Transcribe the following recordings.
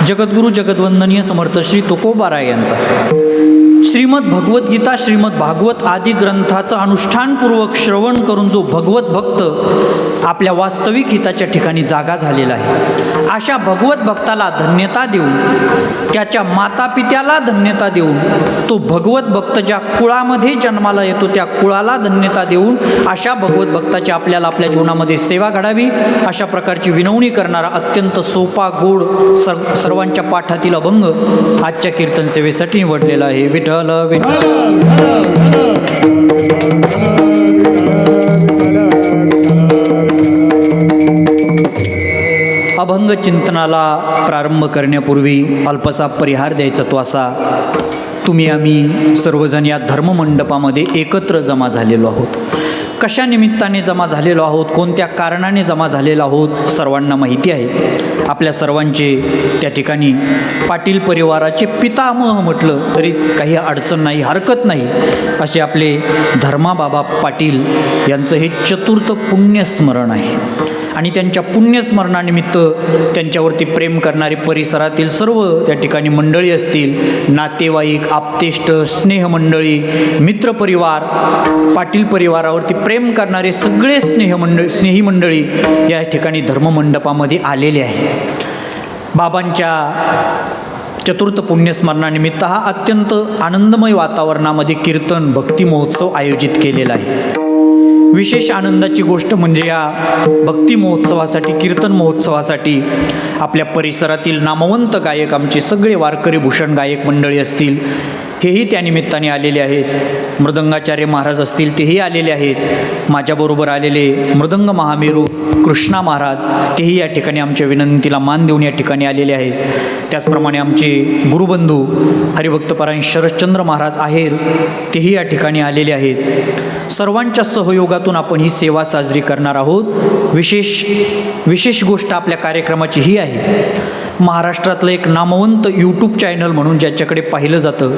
जगद्गुरु जगद्वंदनीय समर्थ श्री तुकोबाराय यांचा श्रीमद भगवद्गीता श्रीमद भागवत आदी ग्रंथाचं अनुष्ठानपूर्वक श्रवण करून जो भगवत भक्त आपल्या वास्तविक हिताच्या ठिकाणी जागा झालेला आहे, अशा भगवत भक्ताला धन्यता देऊन, त्याच्या मातापित्याला धन्यता देऊन, तो भगवत भक्त ज्या कुळामध्ये जन्माला येतो त्या कुळाला धन्यता देऊन अशा भगवत भक्ताची आपल्याला आपल्या जीवनामध्ये सेवा घडावी, अशा प्रकारची विनवणी करणारा अत्यंत सोपा गोड सर्वांच्या पाठातील अभंग आजच्या कीर्तन सेवेसाठी निवडलेला आहे. विठ्ठल विठ्ठल. अभंग चिंतनाला प्रारंभ करण्यापूर्वी अल्पसा परिहार द्यायचा तो असा, तुम्ही आम्ही सर्वजण या धर्ममंडपामध्ये एकत्र जमा झालेलो आहोत. कशा निमित्ताने जमा झालेलो आहोत, कोणत्या कारणाने जमा झालेलो आहोत सर्वांना माहिती आहे. आपल्या सर्वांचे त्या ठिकाणी पाटील परिवाराचे पितामह म्हटलं तरी काही अडचण नाही, हरकत नाही, असे आपले धर्माबाबा पाटील यांचं हे चतुर्थ पुण्यस्मरण आहे. आणि त्यांच्या पुण्यस्मरणानिमित्त त्यांच्यावरती प्रेम करणारे परिसरातील सर्व त्या ठिकाणी मंडळी असतील, नातेवाईक, आप्तेष्ट, स्नेहमंडळी, मित्रपरिवार, पाटील परिवारावरती प्रेम करणारे सगळे स्नेही मंडळी या ठिकाणी धर्ममंडपामध्ये आलेले आहेत. बाबांच्या चतुर्थ पुण्यस्मरणानिमित्त हा अत्यंत आनंदमय वातावरणामध्ये कीर्तन भक्ती महोत्सव आयोजित केलेला आहे. विशेष आनंदाची गोष्ट म्हणजे या भक्ती महोत्सवासाठी, कीर्तन महोत्सवासाठी आपल्या परिसरातील नामवंत गायक, आमचे सगळे वारकरी भूषण गायक मंडळी असतील, हेही त्या निमित्ताने आलेले आहेत. मृदंगाचार्य महाराज असतील, तेही आलेले आहेत. माझ्याबरोबर आलेले मृदंग महामेरू कृष्णा महाराज, तेही या ठिकाणी आमच्या विनंतीला मान देऊन या ठिकाणी आलेले आहेत. त्याचप्रमाणे आमचे गुरुबंधू हरिभक्तपरायण शरदचंद्र महाराज आहेर, तेही या ठिकाणी आलेले आहेत. सर्वांच्या सहयोगातून आपण ही सेवा साजरी करणार आहोत. विशेष गोष्ट आपल्या कार्यक्रमाची ही आहे, महाराष्ट्रातलं एक नामवंत यूट्यूब चॅनल म्हणून ज्याच्याकडे पाहिलं जातं,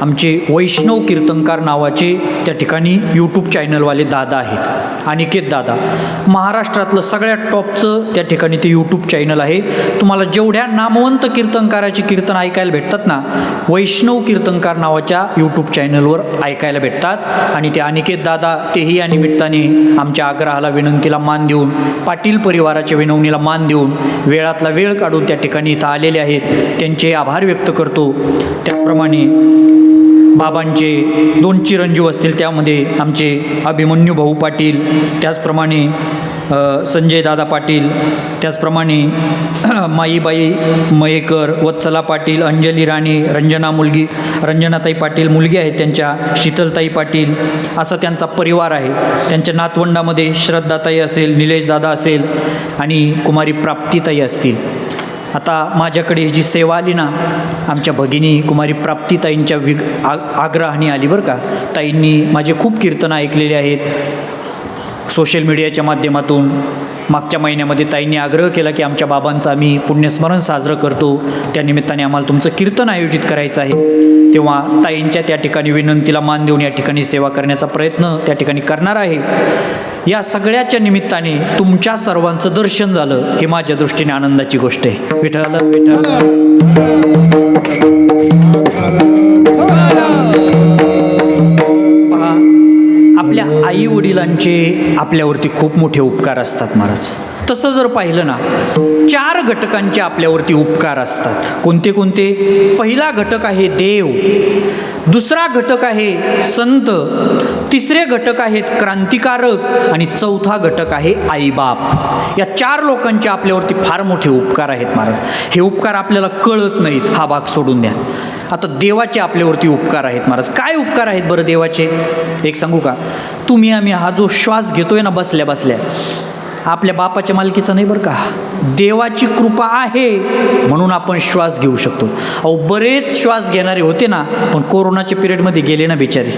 आमचे वैष्णव कीर्तनकार नावाचे त्या ठिकाणी यूट्यूब चॅनलवाले दादा आहेत, अनिकेत दादा. महाराष्ट्रातलं सगळ्यात टॉपचं त्या ठिकाणी ते यूट्यूब चॅनल आहे. तुम्हाला जेवढ्या नामवंत कीर्तनकाराचे कीर्तन ऐकायला भेटतात ना, वैष्णव कीर्तनकार नावाच्या यूट्यूब चॅनलवर ऐकायला भेटतात. आणि ते अनिकेत दादा, तेही या निमित्ताने आमच्या आग्रहाला, विनंतीला मान देऊन, पाटील परिवाराच्या विनवणीला मान देऊन, वेळातला वेळ काढून त्या ठिकाणी इथं आलेले आहेत. त्यांचे आभार व्यक्त करतो. त्याचप्रमाणे बाबांचे 2 चिरंजीव असतील, त्यामध्ये आमचे अभिमन्यू भाऊ पाटील, त्याचप्रमाणे संजय दादा पाटील, त्याचप्रमाणे माईबाई मयेकर, वत्सला पाटील, अंजली राणे, रंजनाताई पाटील मुलगी आहेत त्यांच्या, शीतलताई पाटील, असा त्यांचा परिवार आहे. त्यांच्या नातवंडामध्ये श्रद्धाताई असेल, निलेश दादा असेल आणि कुमारी प्राप्तीताई असतील. आता माझ्याकडे जी सेवा आली ना, आमच्या भगिनी कुमारी प्राप्तीताईंच्या आग्रहाने आली बरं का. ताईंनी माझे खूप कीर्तनं ऐकलेले आहेत सोशल मीडियाच्या माध्यमातून. मागच्या महिन्यामध्ये ताईंनी आग्रह केला की आमच्या बाबांचं आम्ही पुण्यस्मरण साजरं करतो, त्यानिमित्ताने आम्हाला तुमचं कीर्तन आयोजित करायचं आहे. तेव्हा ताईंच्या त्या ठिकाणी विनंतीला मान देऊन या ठिकाणी सेवा करण्याचा प्रयत्न त्या ठिकाणी करणार आहे. या सगळ्याच्या निमित्ताने तुमच्या सर्वांचं दर्शन झालं, हे माझ्या दृष्टीने आनंदाची गोष्ट आहे. विठ्ठल विठ्ठल. आपल्या आई वडिलांचे आपल्यावरती खूप मोठे उपकार असतात महाराज. तसं जर पाहिलं ना, 4 घटकांचे आपल्यावरती उपकार असतात. कोणते कोणते? पहिला घटक आहे देव, दुसरा घटक आहे संत, तिसरे घटक आहेत क्रांतिकारक आणि चौथा घटक आहे आईबाप. या 4 लोकांचे आपल्यावरती फार मोठे उपकार आहेत महाराज. हे उपकार आपल्याला कळत नाहीत, हा भाग सोडून द्या. आता देवाचे आपल्यावरती उपकार आहेत महाराज. काय उपकार आहेत बरं देवाचे? एक सांगू का? तुम्ही आम्ही हा जो श्वास घेतोय ना बसल्या बसल्या, आपल्या बापाच्या मालकीचा नाही बरं का, देवाची कृपा आहे म्हणून आपण श्वास घेऊ शकतो. अहो, बरेच श्वास घेणारे होते ना, पण कोरोनाच्या पिरियडमध्ये गेले ना बिचारे.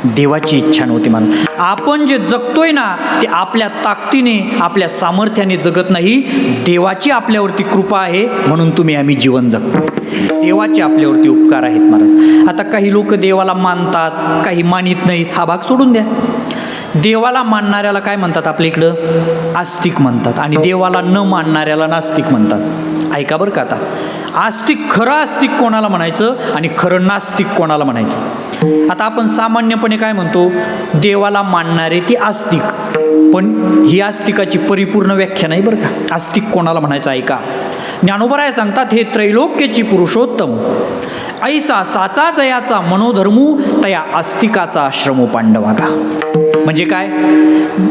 देवाची इच्छा नव्हती मला. आपण जे जगतोय ना ते आपल्या ताकदीने, आपल्या सामर्थ्याने जगत नाही, देवाची आपल्यावरती कृपा आहे म्हणून तुम्ही आम्ही जीवन जगतो. देवाचे आपल्यावरती उपकार आहेत महाराज. आता काही लोक देवाला मानतात, काही मानित नाहीत, हा भाग सोडून द्या. देवाला मानणाऱ्याला काय म्हणतात आपल्या इकडं? आस्तिक म्हणतात, आणि देवाला न मानणाऱ्याला नास्तिक म्हणतात. ऐका बरं का, आता आस्तिक, खरं आस्तिक कोणाला म्हणायचं आणि खरं नास्तिक कोणाला म्हणायचं. आता आपण सामान्यपणे काय म्हणतो, देवाला मानणारे ती आस्तिक, पण ही आस्तिकाची परिपूर्ण व्याख्या नाही बरं का. आस्तिक कोणाला म्हणायचं ऐका. ज्ञानोबराय सांगतात, हे त्रैलोक्याची पुरुषोत्तम ऐसा साचा जयाचा मनोधर्मू तया आस्तिकाचा श्रमो पांडवागा. म्हणजे काय,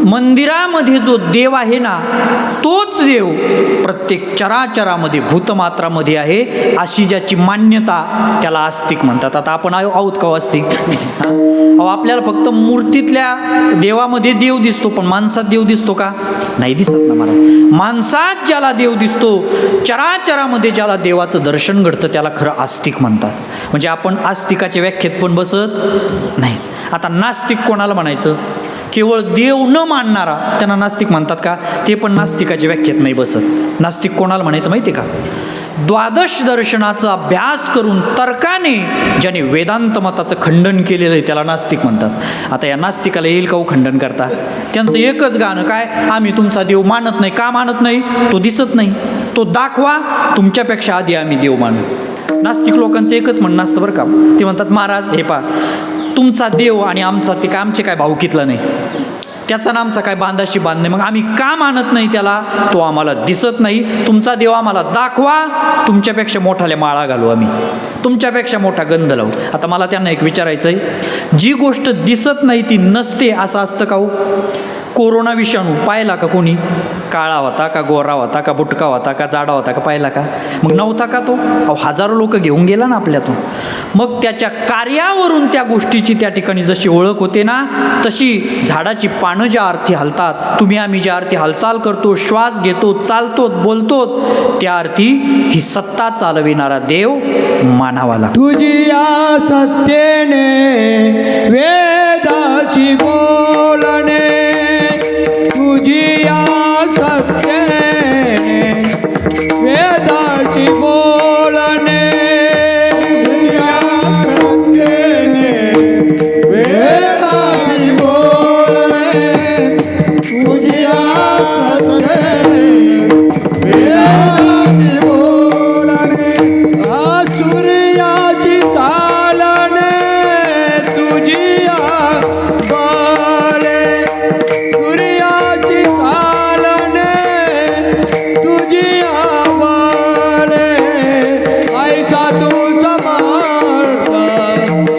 मंदिरामध्ये जो देव आहे ना, तोच देव प्रत्येक चराचरामध्ये भूतमात्रामध्ये आहे, अशी ज्याची मान्यता त्याला आस्तिक म्हणतात. आता आपण आहोत का आस्तिक? अहो, आपल्याला फक्त मूर्तीतल्या देवामध्ये देव दिसतो, पण माणसात देव दिसतो का? नाही दिसत ना मला. माणसात ज्याला देव दिसतो, चराचरामध्ये ज्याला देवाचं दर्शन घडतं, त्याला खरं आस्तिक म्हणतात. म्हणजे आपण आस्तिकाच्या व्याख्येत पण बसत नाही. आता नास्तिक कोणाला म्हणायचं? केवळ देव न मानणारा त्यांना नास्तिक म्हणतात का? ते पण नास्तिकाच्या व्याख्येत नाही बसत. नास्तिक कोणाला म्हणायचं माहिती आहे का? द्वादश दर्शनाचा अभ्यास करून तर्काने ज्याने वेदांत मताचं खंडन केलेलं आहे त्याला नास्तिक म्हणतात. आता या नास्तिकाला येईल का हो खंडन करता? त्यांचं एकच गाणं काय, आम्ही तुमचा देव मानत नाही. का मानत नाही? तो दिसत नाही, तो दाखवा, तुमच्यापेक्षा आधी आम्ही देव मानू. नास्तिक लोकांचं एकच म्हणणं असतं बरं का. ते म्हणतात, महाराज हे पा, तुमचा देव आणि आमचा ते काय आमचे काय भाऊकीतला नाही, त्याचा ना आमचा काय बांधाशी बांध नाही, मग आम्ही का मानत नाही त्याला? तो आम्हाला दिसत नाही. तुमचा देव आम्हाला दाखवा, तुमच्यापेक्षा मोठाल्या माळा घालू, आम्ही तुमच्यापेक्षा मोठा गंध लावू. आता मला त्यांना एक विचारायचं आहे, जी गोष्ट दिसत नाही ती नसते असं असतं का हो? कोरोना विषाणू पाहिला का कोणी? काळा होता का, गोरा होता का, बुटका होता का, जाडा होता का, पाहिला का? मग नव्हता का तो? अहो, हजारो लोक घेऊन गेला ना आपल्यातून. मग त्याच्या कार्यावरून त्या गोष्टीची त्या ठिकाणी जशी ओळख होते ना, तशी झाडाची पानं ज्या अर्थी हलतात, तुम्ही आम्ही ज्या अर्थी हालचाल करतो, श्वास घेतो, चालतो, बोलतो, त्या अर्थी ही सत्ता चालविणारा देव मानावा लागतो. तुझी या सत्येने वेदाशी बोलणे, तुझी या सत्येने वेदाशी बोलणे, वेदाशी बोलणे, तुझी या सत्येने वेदाशी बोलणे, सूर्याची चालणे, तुझी या बोले, सूर्याची चालणे, तुझी या बोले, ऐसा तू समर्थ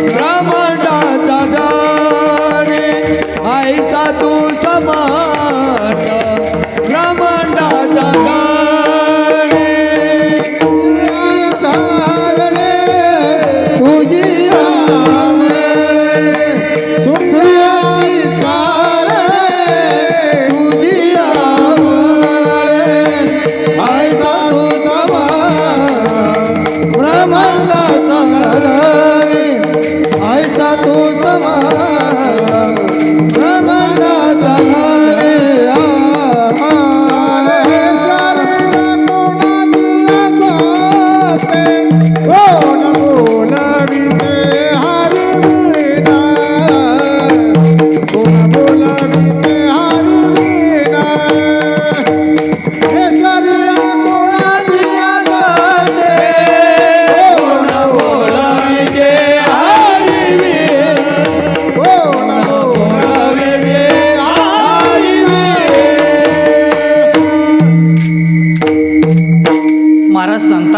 ब्रह्मांडाचा जाणे, ऐसा तू समर्थ ब्रह्मांडाचा जाणे, तुझी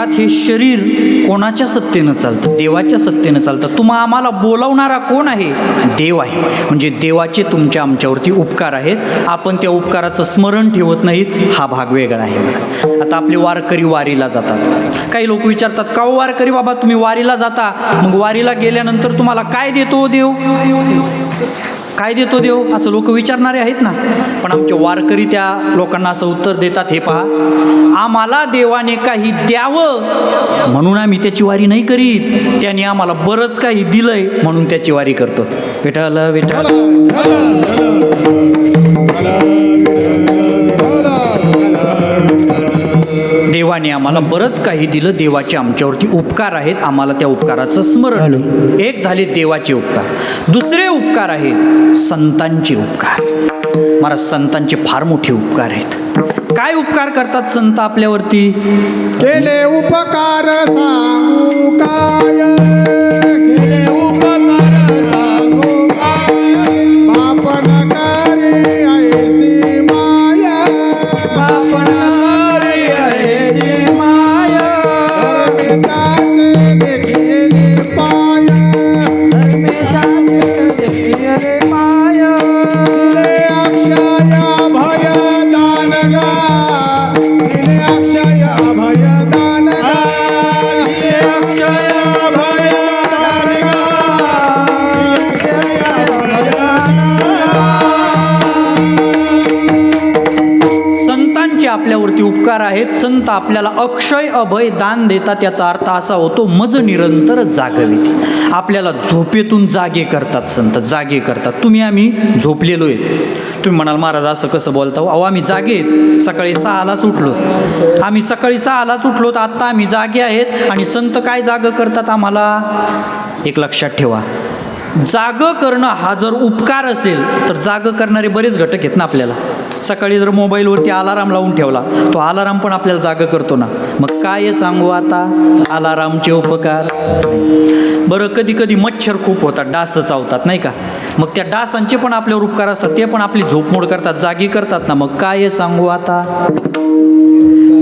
हे शरीर कोणाच्या सत्तेनं चालतं? देवाच्या सत्तेनं चालतं. तुम्हा आम्हाला बोलावणारा कोण आहे? देव आहे. म्हणजे देवाचे तुमच्या आमच्यावरती उपकार आहेत. आपण त्या उपकाराचं स्मरण ठेवत नाहीत, हा भाग वेगळा आहे. आता आपले वारकरी वारीला जातात. काही लोक विचारतात, का हो वारकरी बाबा तुम्ही वारीला जाता, मग वारीला गेल्यानंतर तुम्हाला काय देतो देव? काय देतो देव? असं लोक विचारणारे आहेत ना. पण आमचे वारकरी त्या लोकांना असं उत्तर देतात, हे पहा, आम्हाला देवाने काही द्यावं म्हणून आम्ही त्याची वारी नाही करीत, त्याने आम्हाला बरंच काही दिलंय म्हणून त्याची वारी करतो. विठ्ठल विठ्ठल. देवाने आम्हाला बरंच काही दिलं, देवाचे आमच्यावरती उपकार आहेत, आम्हाला त्या उपकाराचं स्मरण. एक झाले देवाचे उपकार. दुसरे उपकार आहेत संतांचे उपकार. महाराज संतांचे फार मोठे उपकार आहेत. काय उपकार करतात संत आपल्यावरती? केले उपकार सांगू काय, केले उपकार सांगू काय, बाप नकारी ऐसी माया, बापणारी आहे माया, धर्मिताचे देखिले पाय, धर्मिताचे देखिले माया, दिले अक्षय अभय दान गा, दिले अक्षय अभय दान गा, दिले अक्षय अभय दान गा, दिले अक्षय संतांचे आपल्यावरती उपकार आहेत. संत आपल्याला अक्षय अभय दान देतात. याचा अर्थ असा होतो मज निरंतर जागविती. आपल्याला झोपेतून जागे करतात संत, जागे करतात. तुम्ही आम्ही झोपलेलो आहेत. तुम्ही म्हणाल महाराज असं कसं बोलता हो? अहो आम्ही जागे आहेत. सकाळी 6लाच उठलो. आम्ही सकाळी 6लाच उठलो तर आत्ता आम्ही जागे आहेत. आणि संत काय जागं करतात आम्हाला? एक लक्षात ठेवा, जागं करणं हा जर उपकार असेल तर जागं करणारे बरेच घटक आहेत ना आपल्याला. सकाळी जर मोबाईलवरती अलाराम लावून ठेवला तो अलाराम पण आपल्याला जागं करतो ना. मग काय सांगू आता अलारामचे उपकार? बरं कधी कधी मच्छर खूप होतात, डास चावतात नाही का? मग त्या डासांचे पण आपल्यावर उपकार असतात. ते पण आपली झोपमोड करतात, जागी करतात ना. मग काय सांगू आता?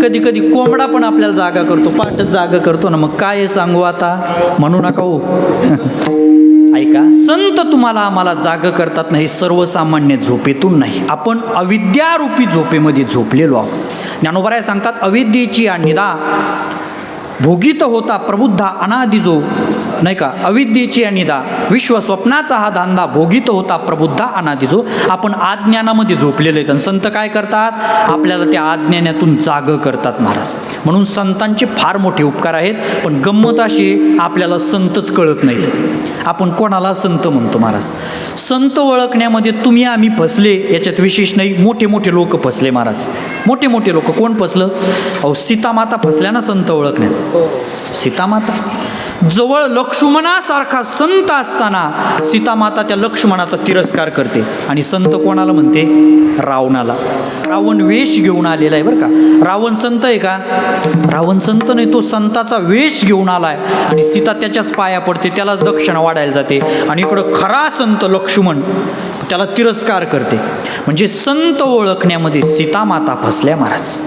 कधी कधी कोंबडा पण आपल्याला जागा करतो, पाठच जागा करतो ना. मग काय सांगू आता? म्हणू नका हो. ऐका, संत तुम्हाला आम्हाला जाग करतात नाही, सर्वसामान्य झोपेतून नाही. आपण अविद्यारूपी झोपेमध्ये झोपलेलो आहोत. ज्ञानोबराय सांगतात, अविद्येची निदा भोगित होता प्रबुद्धा अनादि जो, नाही का? अविद्येची निदा विश्व स्वप्नाचा हा धांदा भोगित होता प्रबुद्धा अनादि जो. आपण अज्ञानामध्ये झोपलेले आहेत आणि संत काय करतात? आपल्याला त्या अज्ञानातून जाग करतात महाराज. म्हणून संतांचे फार मोठे उपकार आहेत. पण गंमत अशी, आपल्याला संतच कळत नाहीत. आपण कोणाला संत म्हणतो महाराज? संत ओळखण्यामध्ये तुम्ही आम्ही फसले याच्यात विशेष नाही. मोठे मोठे लोक फसले महाराज, मोठे मोठे लोक. कोण फसलं? अहो सीतामाता फसल्या ना संत ओळखण्यात. सीतामाता जवळ लक्ष्मणासारखा संत असताना सीतामाता त्या लक्ष्मणाचा तिरस्कार करते. आणि संत कोणाला म्हणते? रावणाला. रावण वेश घेऊन आलेला आहे बरं का. रावण संत आहे का? रावण संत नाही, तो संताचा वेश घेऊन आलाय. आणि सीता त्याच्याच पाया पडते, त्यालाच दक्षिणा वाढायला जाते. आणि इकडं खरा संत लक्ष्मण त्याला तिरस्कार करते. म्हणजे संत ओळखण्यामध्ये सीतामाता फसल्या महाराज.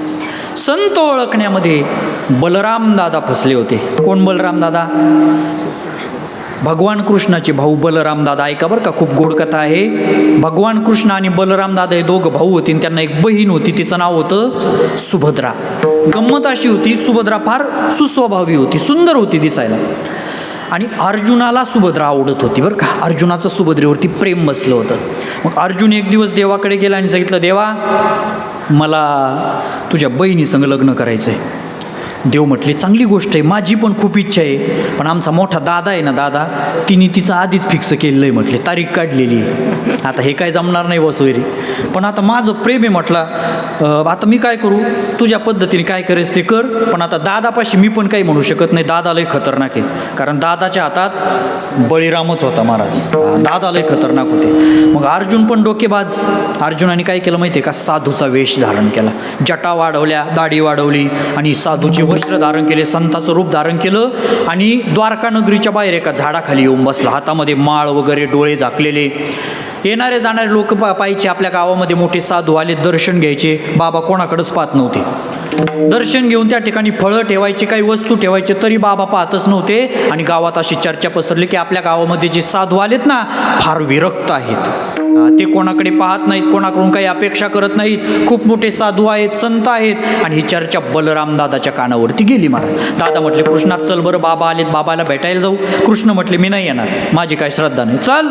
संत ओळखण्यामध्ये बलराम दादा फसले होते. कोण बलराम दादा? भगवान कृष्णाचे भाऊ बलराम दादा. ऐका बरं का, खूप गोड कथा आहे. भगवान कृष्ण आणि बलराम दादा हे दोघं भाऊ होते आणि त्यांना एक बहीण होती. तिचं नाव होतं सुभद्रा. गंमत अशी होती, सुभद्रा फार सुस्वभावी होती, सुंदर होती दिसायला. आणि अर्जुनाला सुभद्रा आवडत होती बरं का. अर्जुनाचं सुभद्रेवरती प्रेम बसलं होतं. मग अर्जुन एक दिवस देवाकडे गेला आणि सांगितलं, देवा मला तुझ्या बहिणीसंग लग्न करायचं आहे. देव म्हटले चांगली गोष्ट आहे, माझी पण खूप इच्छा आहे. पण आमचा मोठा दादा आहे ना दादा, तिने तिचं आधीच फिक्स केलेलं आहे म्हटले, तारीख काढलेली आहे. आता हे काय जमणार नाही बसवेरी. पण आता माझं प्रेम आहे म्हटलं, आता मी काय करू? तुझ्या पद्धतीने काय करायचं ते कर. पण आता दादापाशी मी पण काही म्हणू शकत नाही, दादा लय खतरनाक आहे. कारण दादाच्या हातात बळीरामच होता महाराज. दादा लय खतरनाक होते. मग अर्जुन पण डोकेबाज. अर्जुनाने काय केलं माहिती आहे का? साधूचा वेश धारण केला, जटा वाढवल्या, दाढी वाढवली आणि साधूचे वस्त्र धारण केले, संताचं रूप धारण केलं. आणि द्वारका नगरीच्या बाहेर एका झाडाखाली येऊन बसला, हातामध्ये माळ वगैरे, डोळे झाकलेले. येणारे जाणारे लोक पाहायचे. आपल्या गावामध्ये मोठे साधू आले, दर्शन घ्यायचे. बाबा कोणाकडेच पाहत नव्हते. दर्शन घेऊन त्या ठिकाणी फळं ठेवायचे, काही वस्तू ठेवायचे, तरी बाबा पाहतच नव्हते. आणि गावात अशी चर्चा पसरली की आपल्या गावामध्ये जे साधू आलेत ना फार विरक्त आहेत, ते कोणाकडे पाहत नाहीत, कोणाकडून काही अपेक्षा करत नाहीत, खूप मोठे साधू आहेत, संत आहेत. आणि ही चर्चा बलराम दादाच्या कानावरती गेली महाराज. दादा म्हटले, कृष्णात चल बरं, बाबा आलेत, बाबाला भेटायला जाऊ. कृष्ण म्हटले, मी नाही येणार, माझी काही श्रद्धा नाही, चल.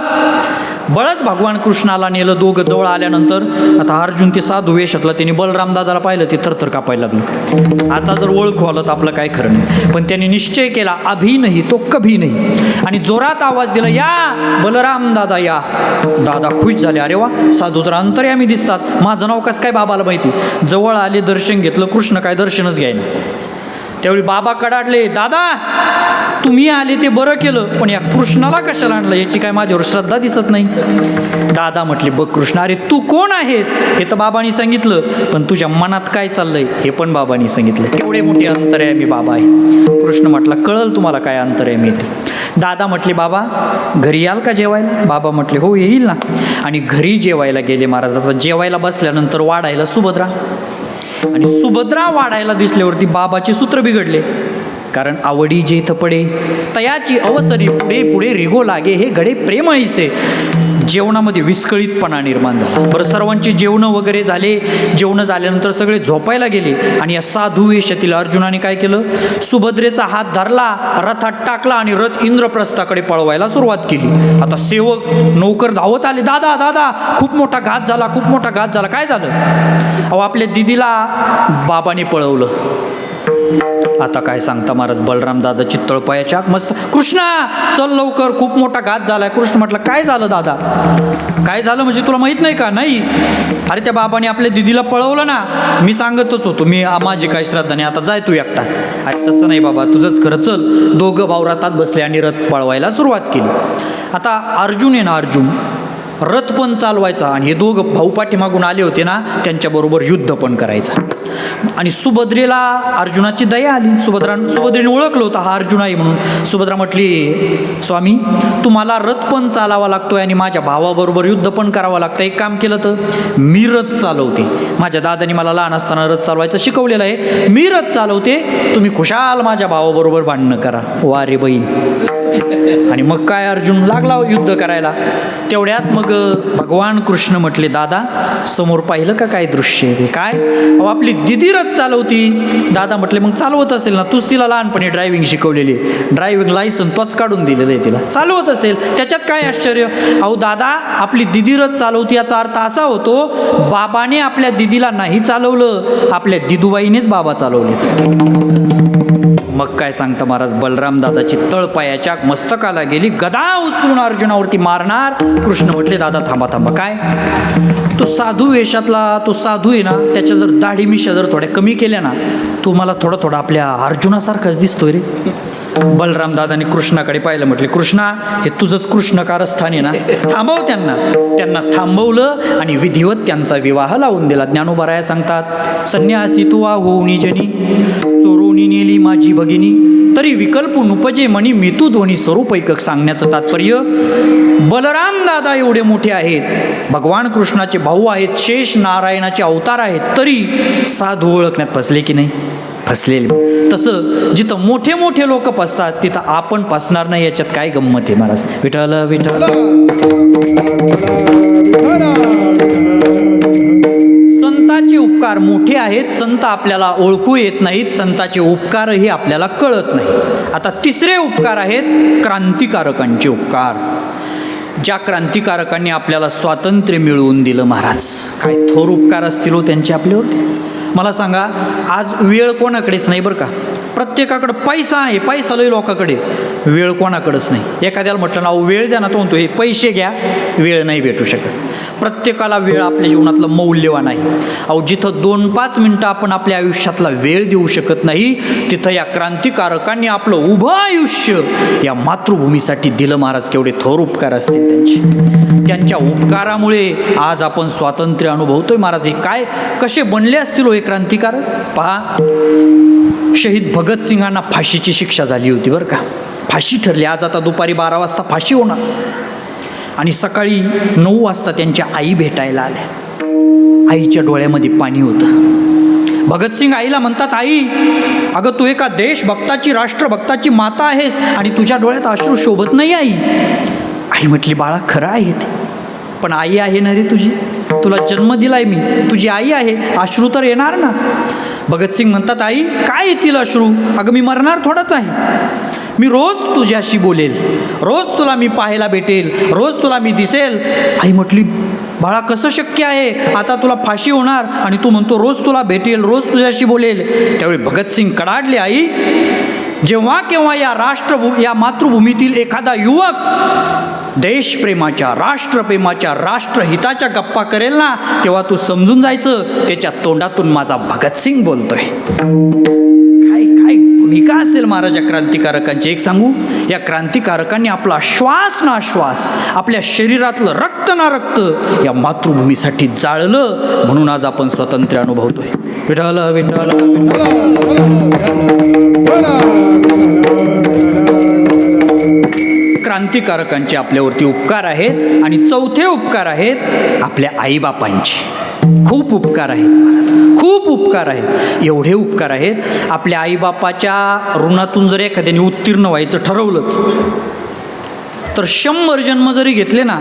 बळच भगवान कृष्णाला नेलं. दोघं जवळ आल्यानंतर आता अर्जुन ते साधू वेशातला, त्यांनी बलराम दादाला पाहिलं, ते थरथर कापायला लागलं. आता जर ओळखू आलं तर आपलं काय खरं नाही. पण त्यांनी निश्चय केला, अभी नाही तो कभी नाही. आणि जोरात आवाज दिला, या बलराम दादा या. दादा खुश झाले, अरे वा, साधू तर अंतर्यामी दिसतात, माझं नाव कसं काय बाबाला माहिती. जवळ आले, दर्शन घेतलं. कृष्ण काय दर्शनच घ्यायना. त्यावेळी बाबा कडाडले, दादा तुम्ही आले ते बरं केलं, पण या कृष्णाला कशाला आणलं, याची काय माझ्यावर श्रद्धा दिसत नाही. दादा म्हटले, बघ कृष्ण, अरे तू कोण आहेस हे तर बाबांनी सांगितलं, पण तुझ्या मनात काय चाललंय हे पण बाबांनी सांगितलं. केवढे मोठे अंतर्यामी बाबा आहे. कृष्ण म्हटला, कळल तुम्हाला काय अंतर्यामी ते. दादा म्हटले, बाबा घरी याल का जेवायला? बाबा म्हटले, हो येईल ना. आणि घरी जेवायला गेले महाराज. आता जेवायला बसल्यानंतर वाढायला सुभद्रा, आणि सुभद्रा वाढायला दिसल्यावरती बाबाचे सूत्र बिघडले. कारण आवडी जे इथं पडे तयाची अवसरी पुढे पुढे रिगो लागे, हे गडे प्रेम ऐसे. जेवणामध्ये विस्कळीतपणा निर्माण झाला. बरं, सर्वांची जेवणं वगैरे झाले. जेवणं झाल्यानंतर सगळे झोपायला गेले. आणि या साधू वेशातील अर्जुनाने काय केलं, सुभद्रेचा हात धरला, रथात टाकला आणि रथ इंद्रप्रस्थाकडे पळवायला सुरुवात केली. आता सेवक नौकर धावत आले, दादा दादा खूप मोठा घात झाला, खूप मोठा घात झाला. काय झालं? अहो आपल्या दिदीला बाबाने पळवलं. आता काय सांगता महाराज, बलराम दादाची तळपायाच्या मस्त, कृष्णा चल लवकर, खूप मोठा घात झालाय. कृष्ण म्हटलं, काय झालं दादा? काय झालं म्हणजे तुला माहित नाही का? नाही. अरे त्या बाबाने आपल्या दिदीला पळवलं ना. मी सांगतच होतो, मी माझी काही श्रद्धा नाही, आता जाय तू एकटा. अरे तसं नाही बाबा, तुझंच खरं. चल. दोघं भाऊ रथात बसले आणि रथ पळवायला सुरुवात केली. आता अर्जुन आहे ना, अर्जुन रथ पण चालवायचा आणि हे दोघं भाऊ पाठीमागून आले होते ना, त्यांच्याबरोबर युद्ध पण करायचा. आणि सुभद्रेला अर्जुनाची दया आली. सुभद्रेने ओळखलं होतं हा अर्जुन आहे म्हणून. सुभद्रा म्हटली, स्वामी तुम्हाला रथ पण चालावा लागतोय आणि माझ्या भावाबरोबर युद्ध पण करावं लागतं. एक काम केलं तर मी रथ चालवते. माझ्या दादाने मला लहान असताना रथ चालवायचं शिकवलेलं आहे. मी रथ चालवते, तुम्ही खुशाल माझ्या भावाबरोबर भांडणं करा. वा रे बहीण. आणि मग काय, अर्जुन लागला युद्ध करायला. तेवढ्यात मग भगवान कृष्ण म्हटले, दादा समोर पाहिलं का काय दृश्य आहे ते? काय? अहो आपली दिदी रथ चालवती. दादा म्हटले, मग चालवत असेल ना, तूच तिला लहानपणी ड्रायव्हिंग शिकवलेली, ड्रायव्हिंग लायसन तोच काढून दिलेलं आहे तिला, चालवत असेल, त्याच्यात काय आश्चर्य? अहो दादा आपली दिदी रथ चालवती, याचा अर्थ असा होतो बाबाने आपल्या दिदीला नाही चालवलं, आपल्या दिदूबाईनेच बाबा चालवले. मग काय सांगता महाराज, बलराम दादाची तळपायाच्या मस्तकाला गेली. गदा उचलून अर्जुनावरती मारणार. कृष्ण म्हटले, दादा थांबा थांबा. काय? तो साधू वेशातला तो साधू आहे ना, त्याच्या जर दाढी मिशा जर थोड्या कमी केल्या ना, तो मला थोडा थोडा आपल्या अर्जुनासारखाच दिसतोय रे. बलराम दादाने कृष्णाकडे पाहिलं. म्हटले, कृष्णा हे तुझंच कृष्ण कारस्थान आहे ना, थांबव त्यांना. त्यांना थांबवलं आणि विधिवत त्यांचा विवाह लावून दिला. ज्ञानोबा सांगतात, संन्यासी तू होऊनी जनी चोरोनी नेली माझी भगिनी, तरी विकल्प नुपजे मनी मी तू दोन्ही स्वरूप ऐकक. सांगण्याचं तात्पर्य, बलराम दादा एवढे मोठे आहेत, भगवान कृष्णाचे भाऊ आहेत, शेष नारायणाचे अवतार आहेत, तरी साधू ओळखण्यात फसले की नाही? फसलेले. तसं जिथं मोठे मोठे लोक फसतात तिथं आपण फसणार नाही, याच्यात काय गंमत आहे महाराज. विठ्ठल विठ्ठल. संतांचे उपकार मोठे आहेत, संत आपल्याला ओळखू येत नाहीत, संतांचे उपकारही आपल्याला कळत नाहीत. आता तिसरे उपकार आहेत क्रांतिकारकांचे उपकार. ज्या क्रांतिकारकांनी आपल्याला स्वातंत्र्य मिळवून दिलं महाराज, काय थोर उपकार असतील हो त्यांचे आपल्यावरती. मला सांगा, आज वेळ कोणाकडेच नाही बरं का. प्रत्येकाकडं पैसा आहे, पैसा लय लोकांकडे, वेळ कोणाकडेच नाही. एखाद्याला म्हटलं ना वेळ द्या ना, तो म्हणतो हे पैसे घ्या, वेळ नाही भेटू शकत. प्रत्येकाला वेळ आपल्या जीवनातलं मौल्यवान आहे. अहो जिथं 2-5 मिनटं आपण आपल्या आयुष्यातला वेळ देऊ शकत नाही, तिथं या क्रांतिकारकांनी आपलं उभं आयुष्य या मातृभूमीसाठी दिलं महाराज. केवढे थोर उपकार असतील त्यांचे. त्यांच्या उपकारामुळे आज आपण स्वातंत्र्य अनुभवतोय महाराज. हे काय कसे बनले असतील हो हे क्रांतिकारक. पहा, शहीद भगतसिंगांना फाशीची शिक्षा झाली होती बरं का. फाशी ठरली. आज आता दुपारी 12 वाजता फाशी होणार. आणि सकाळी 9 वाजता त्यांच्या आई भेटायला आल्या. आईच्या डोळ्यामध्ये पाणी होतं. भगतसिंग आईला म्हणतात, आई अगं तू एका देशभक्ताची राष्ट्रभक्ताची माता आहेस आणि तुझ्या डोळ्यात अश्रू शोभत नाही आई. आई म्हटली, बाळा खरं आहे ते, पण आई आहे ना रे तुझी, तुला जन्म दिलाय मी, तुझी आई आहे, अश्रू तर येणार ना. भगतसिंग म्हणतात, आई काय येतील अश्रू? अगं मी मरणार थोडाच आहे, मी रोज तुझ्याशी बोलेल, रोज तुला मी पाहायला भेटेल, रोज तुला मी दिसेल. आई म्हटली, बाळा कसं शक्य आहे, आता तुला फाशी होणार आणि तू म्हणतो रोज तुला भेटेल, रोज तुझ्याशी बोलेल. त्यावेळी भगतसिंग कडाडले, आई जेव्हा केव्हा या मातृभूमीतील एखादा युवक देशप्रेमाच्या, राष्ट्रप्रेमाच्या, राष्ट्रहिताच्या गप्पा करेल ना, तेव्हा तू समजून जायचं त्याच्या तोंडातून माझा भगतसिंग बोलतोय. काय काय भूमिका असेल महाराज या क्रांतिकारकांची. एक सांगू, या क्रांतिकारकांनी आपला श्वास ना श्वास, आपल्या शरीरातलं रक्त ना रक्त या मातृभूमीसाठी जाळलं, म्हणून आज आपण स्वातंत्र्य अनुभवतोय. विठ्ठल विठ्ठल क्रांतिकारकांचे आपल्यावरती उपकार आहेत. आणि चौथे उपकार आहेत आपल्या आईबापांचे. खूप उपकार आहेत महाराज, खूप उपकार आहेत. एवढे उपकार आहेत, आपल्या आईबापाच्या ऋणातून जर एखाद्याने उत्तीर्ण व्हायचं ठरवलंच तर 100 जन्म जरी घेतले ना,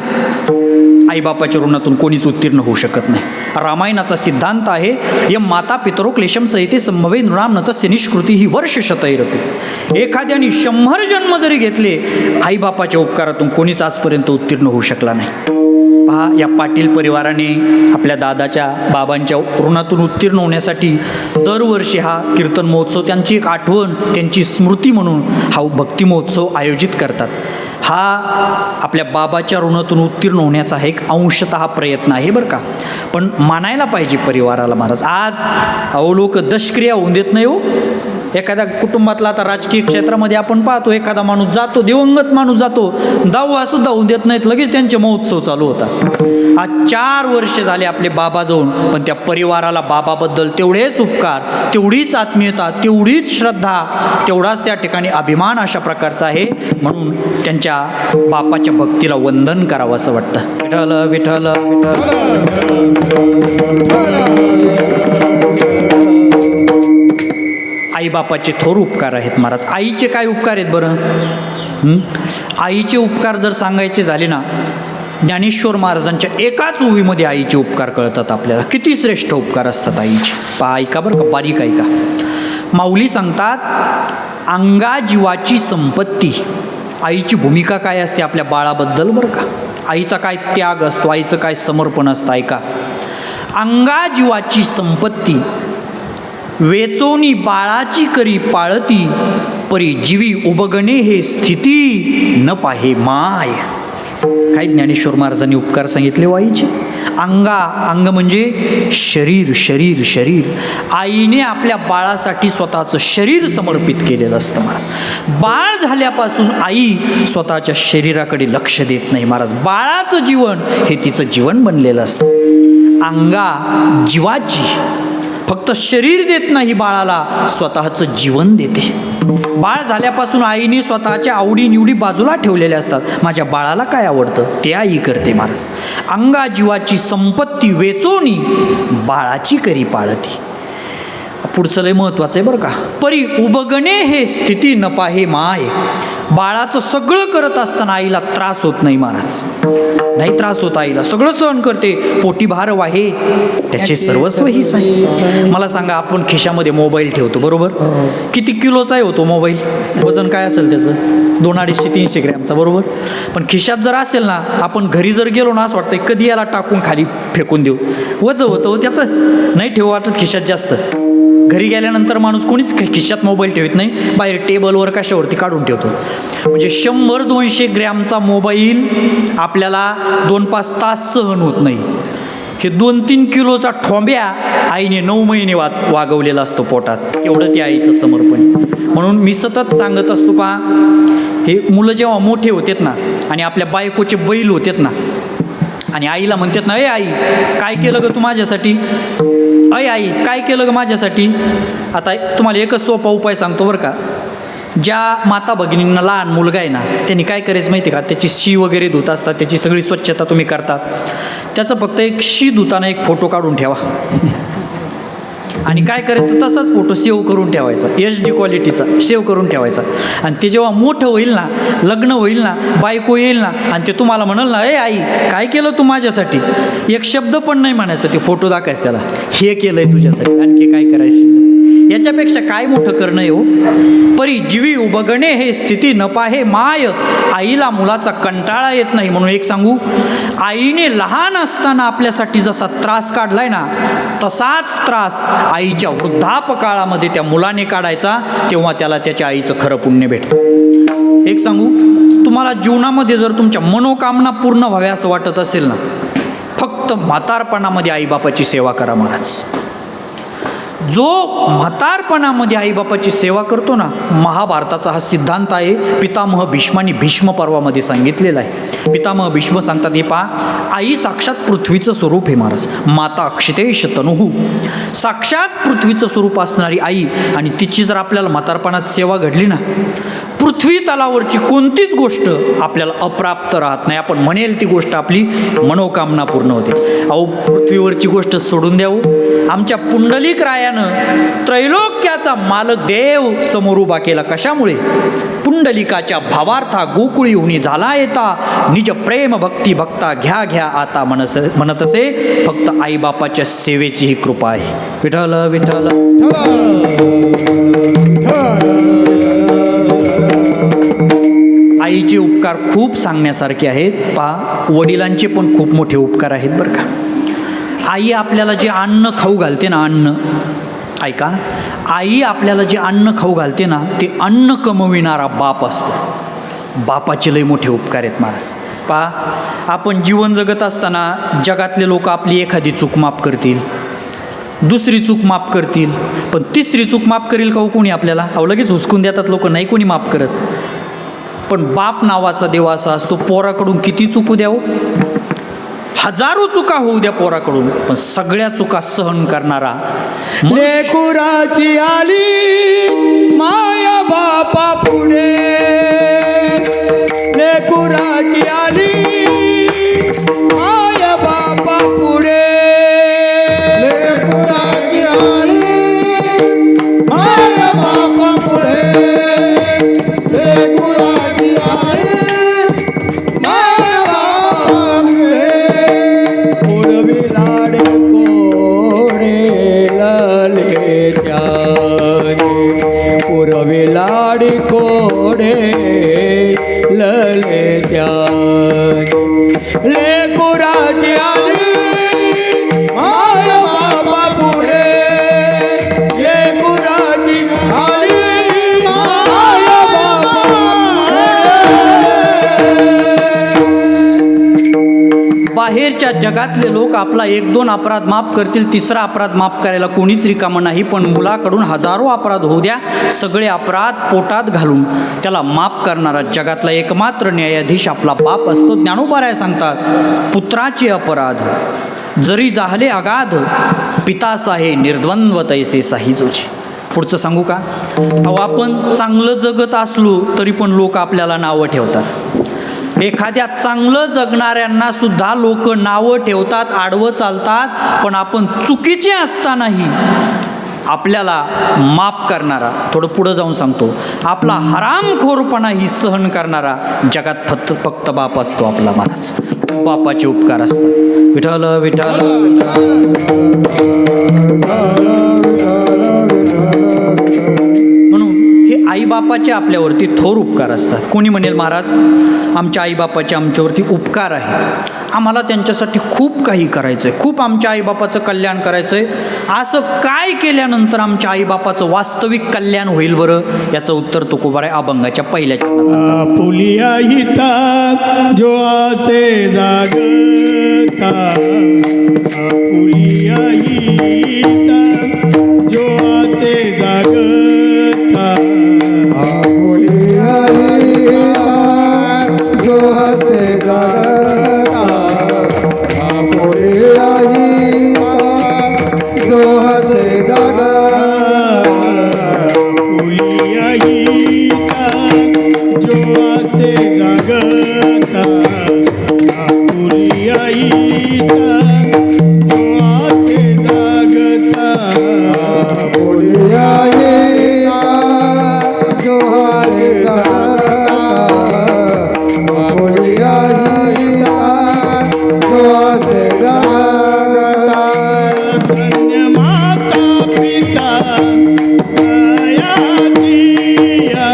आईबापाच्या ऋणातून कोणीच उत्तीर्ण होऊ शकत नाही. रामायणाचा सिद्धांत आहे, यम माता पितरो क्लेशम सहिते संभवे नृणाम नतस्य निष्कृती ही वर्ष शतैरपी. एखाद्याने 100 जन्म जरी घेतले, आईबापाच्या उपकारातून कोणीच आजपर्यंत उत्तीर्ण होऊ शकला नाही. पहा, या पाटील परिवाराने आपल्या दादाच्या बाबांच्या ऋणातून उत्तीर्ण होण्यासाठी दरवर्षी हा कीर्तन महोत्सव, त्यांची एक आठवण, त्यांची स्मृती म्हणून हा भक्ती महोत्सव आयोजित करतात. हा आपल्या बाबाच्या ऋणातून उत्तीर्ण होण्याचा एक अंशतः प्रयत्न आहे बरं का. पण मानायला पाहिजे परिवाराला महाराज. आज अहो लोक दशक्रिया होऊन देत नाही हो. एखाद्या कुटुंबातला आता राजकीय क्षेत्रामध्ये आपण पाहतो, एखादा माणूस जातो, दिवंगत माणूस जातो, दावा सुद्धा होऊन देत नाहीत, लगेच त्यांचे महोत्सव चालू होतात. आज 4 वर्ष झाले आपले बाबा जाऊन, पण त्या परिवाराला बाबाबद्दल तेवढेच उपकार, तेवढीच आत्मीयता, तेवढीच श्रद्धा, तेवढाच त्या ठिकाणी अभिमान अशा प्रकारचा आहे. म्हणून त्यांच्या बापाच्या भक्तीला वंदन करावं असं वाटतं. विठ्ठल विठ्ठल आईबापाचे थोर उपकार आहेत महाराज. आईचे काय उपकार आहेत बरं? आईचे उपकार जर सांगायचे झाले ना, ज्ञानेश्वर महाराजांच्या एकाच ओवीमध्ये आईचे उपकार कळतात आपल्याला. किती श्रेष्ठ उपकार असतात आईचे. पहा, ऐका बरं का, बारीक ऐका. माऊली सांगतात, अंगा जीवाची संपत्ती. आईची भूमिका काय असते आपल्या बाळाबद्दल बरं का. आईचा काय त्याग असतो, आईचं काय समर्पण असतं. ऐका, अंगा जीवाची संपत्ती, वेचोनी बाळाची करी पाळती, परी जीवी उबगणे हे स्थिती न पाहे माय. काय ज्ञानेश्वर महाराजांनी उपकार सांगितले वाईचे. अंगा, अंग म्हणजे शरीर, शरीर, शरीर. आईने आपल्या बाळासाठी स्वतःचं शरीर समर्पित केलेलं असतं महाराज. बाळ झाल्यापासून आई स्वतःच्या शरीराकडे लक्ष देत नाही महाराज. बाळाचं जीवन हे तिचं जीवन बनलेलं असतं. अंगा जीवाची, फक्त शरीर देत नाही बाळाला, स्वतःचं जीवन देते. बाळ झाल्यापासून आईने स्वतःच्या आवडीनिवडी बाजूला ठेवलेल्या असतात. माझ्या बाळाला काय आवडतं ते आई करते महाराज. अंगा जीवाची संपत्ती वेचोनी बाळाची करी पाळती. पुढचं लय महत्वाचं आहे बरं का. परी उबगणे हे स्थिती न पाहे माय. बाळाचं सगळं करत असताना आईला त्रास होत नाही महाराज. नाही त्रास होत आईला, सगळं सहन करते. पोटी भार वाहे त्याचे सर्वस्व ही आहे. मला सांगा, आपण खिशामध्ये मोबाईल ठेवतो बरोबर, किती किलोचा आहे होतो मोबाईल, वजन काय असेल त्याचं 200-250-300 ग्रॅमचा बरोबर. पण खिशात जर असेल ना, आपण घरी जर गेलो ना, असं वाटतं कधी याला टाकून खाली फेकून देऊ. वजन होतं त्याचं, नाही ठेवू वाटत खिशात जास्त. घरी गेल्यानंतर माणूस कोणीच खिशात मोबाईल ठेवत नाही, बाहेर टेबलवर कशावरती काढून ठेवतो. म्हणजे 100-200 ग्रॅमचा मोबाईल आपल्याला 2-5 तास सहन होत नाही. हे 2-3 किलोचा ठोंब्या आईने 9 महिने वागवलेला असतो पोटात. एवढं ते आईचं समर्पण. म्हणून मी सतत सांगत असतो, पहा, हे मुलं जेव्हा मोठे होतात ना आणि आपल्या बायकोचे बैल होतात ना, आणि आईला म्हणतात ना, ए आई काय केलं ग तू माझ्यासाठी, अय आई काय केलं ग माझ्यासाठी. आता तुम्हाला एकच सोपा उपाय सांगतो बरं का. ज्या माता भगिनींना लहान मुलगा आहे ना, त्यांनी काय करायचं माहिती का, त्याची शी वगैरे धुत असतात, त्याची सगळी स्वच्छता तुम्ही करतात, त्याचं फक्त एक शी धुताना एक फोटो काढून ठेवा. आणि काय करायचं, तसाच फोटो सेव्ह करून ठेवायचा, HD क्वालिटीचा सेव्ह करून ठेवायचा. आणि ते जेव्हा मोठं होईल ना, लग्न होईल ना, बायको येईल ना, आणि ते तुम्हाला म्हणाल ना, ए आई काय केलं तू माझ्यासाठी, एक शब्द पण नाही म्हणायचं, ते फोटो दाखायचं त्याला, हे केलंय तुझ्यासाठी, आणखी काय करायचं. याच्यापेक्षा काय मोठं करणं आहे हो. परी जीवी उबगणे हे स्थिती न पाहे माय. आईला मुलाचा कंटाळा येत नाही. म्हणून एक सांगू, आईने लहान असताना आपल्यासाठी जसा त्रास काढलाय ना, तसाच त्रास आईच्या वृद्धापकाळामध्ये त्या मुलाने काढायचा, तेव्हा त्याला त्याच्या आईचं खरं पुण्य भेटतं. एक सांगू, तुम्हाला जीवनामध्ये जर तुमच्या मनोकामना पूर्ण व्हाव्या असं वाटत असेल ना, फक्त म्हातारपणामध्ये आईबापाची सेवा करा महाराज. जो म्हातारपणामध्ये आईबापाची सेवा करतो ना, महाभारताचा हा सिद्धांत आहे. पितामह भीष्मांनी भीष्म पर्वामध्ये सांगितलेला आहे. पितामह भीष्म सांगतात, हे पहा, आई साक्षात पृथ्वीचं स्वरूप आहे महाराज. माता अक्षितेश तनुहू, साक्षात पृथ्वीचं स्वरूप असणारी आई, आणि तिची जर आपल्याला म्हातारपणात सेवा घडली ना, पृथ्वी तलावरची कोणतीच गोष्ट आपल्याला अप्राप्त राहत नाही. आपण म्हणेल ती गोष्ट आपली मनोकामना पूर्ण होते. अहो, पृथ्वीवरची गोष्ट सोडून द्यावं, आमच्या पुंडलिक रायानं त्रैलोक्याचा मालक देव समोर उभा केला. कशामुळे? पुंडलिकाच्या भावार्था गोकुळी हुनी झाला येता, निज प्रेम भक्ती भक्ता घ्या घ्या आता म्हणत असे. फक्त आईबापाच्या सेवेची ही कृपा आहे. विठ्ठल विठ्ठल. आईचे उपकार खूप सांगण्यासारखे आहेत. पहा, वडिलांचे पण खूप मोठे उपकार आहेत बरं का. आई आपल्याला जे अन्न खाऊ घालते ना, अन्न, ऐका, आई आपल्याला जे अन्न खाऊ घालते ना, ते अन्न कमविणारा बाप असतो. बापाचे लय मोठे उपकार आहेत महाराज. पहा, आपण जीवन जगत असताना जगातले लोक आपली एखादी चूक माफ करतील, दुसरी चूक माफ करतील, पण तिसरी चूक माफ करेल का हो कोणी आपल्याला? अहो, लगेच हुसकून देतात लोक, नाही कोणी माफ करत. पण बाप नावाचा देव असा असतो, पोराकडून किती चुकू द्यावं, हजारो चुका होऊ द्या पोराकडून, पण सगळ्या चुका सहन करणारा. लेकुराची आली माया बापा पुढे, लेकुराची आली माया बापा पुढे, लेकराची आली माया बापा पुढे, लेकराची आली माया बापा पुढे. पुरवी लाड कोडे लले त्याने, पुरवी लाड कोडे लले त्याने, लेकुराची आली माया बापा पुढे, लेकुराची आली माया बापा पुढे. बाहेरच्या जगातले लोक आपला 1-2 अपराध माफ करतील, तिसरा अपराध माफ करायला कोणीच रिकामं नाही. पण मुलाकडून हजारो अपराध होऊ द्या, सगळे अपराध पोटात घालून त्याला माफ करणारा जगातला एकमात्र न्यायाधीश आपला बाप असतो. ज्ञानोबाराय सांगतात, पुत्राचे अपराध जरी जाहले अगाध, पितासाहे निर्द्वंद्व तैसे साहिजोचे. पुढचं सांगू का? अहो, आपण चांगलं जगत असलो तरी पण लोक आपल्याला नावं ठेवतात. एखाद्या चांगलं जगणाऱ्यांना सुद्धा लोक नावं ठेवतात, आडवं चालतात. पण आपण चुकीचे असतानाही आपल्याला माफ करणारा, थोडं पुढं जाऊन सांगतो, आपला हरामखोरपणाही सहन करणारा जगात फक्त बाप असतो आपला महाराज. बापाचे उपकार असतात. विठ्ठल विठ्ठल. म्हणून हे आईबापाचे आपल्यावरती थोर उपकार असतात. कोणी म्हणेल, महाराज आमच्या आईबापाचे आमच्यावरती उपकार आहेत, आम्हाला त्यांच्यासाठी खूप काही करायचं आहे, खूप आमच्या आईबापाचं कल्याण करायचं आहे. असं काय केल्यानंतर आमच्या आईबापाचं वास्तविक कल्याण होईल बरं? याचं उत्तर तुकोबाराय अभंगाच्या पहिल्या चरणात. पुलिया हिता जो आसे जागता, पुलिया हिता जो आसे जागता, आपुलिया हिता जो हसे जागता, आपुलिया हिता जो हसे जागता, पुलिया हिता जो आसे जागता, पुलिया हिता जो आसे जागता, आपुलिया हिता जो हसे जागता, आपुलिया हिता जो हसे जागता. धन्य माता पिता दयादिया,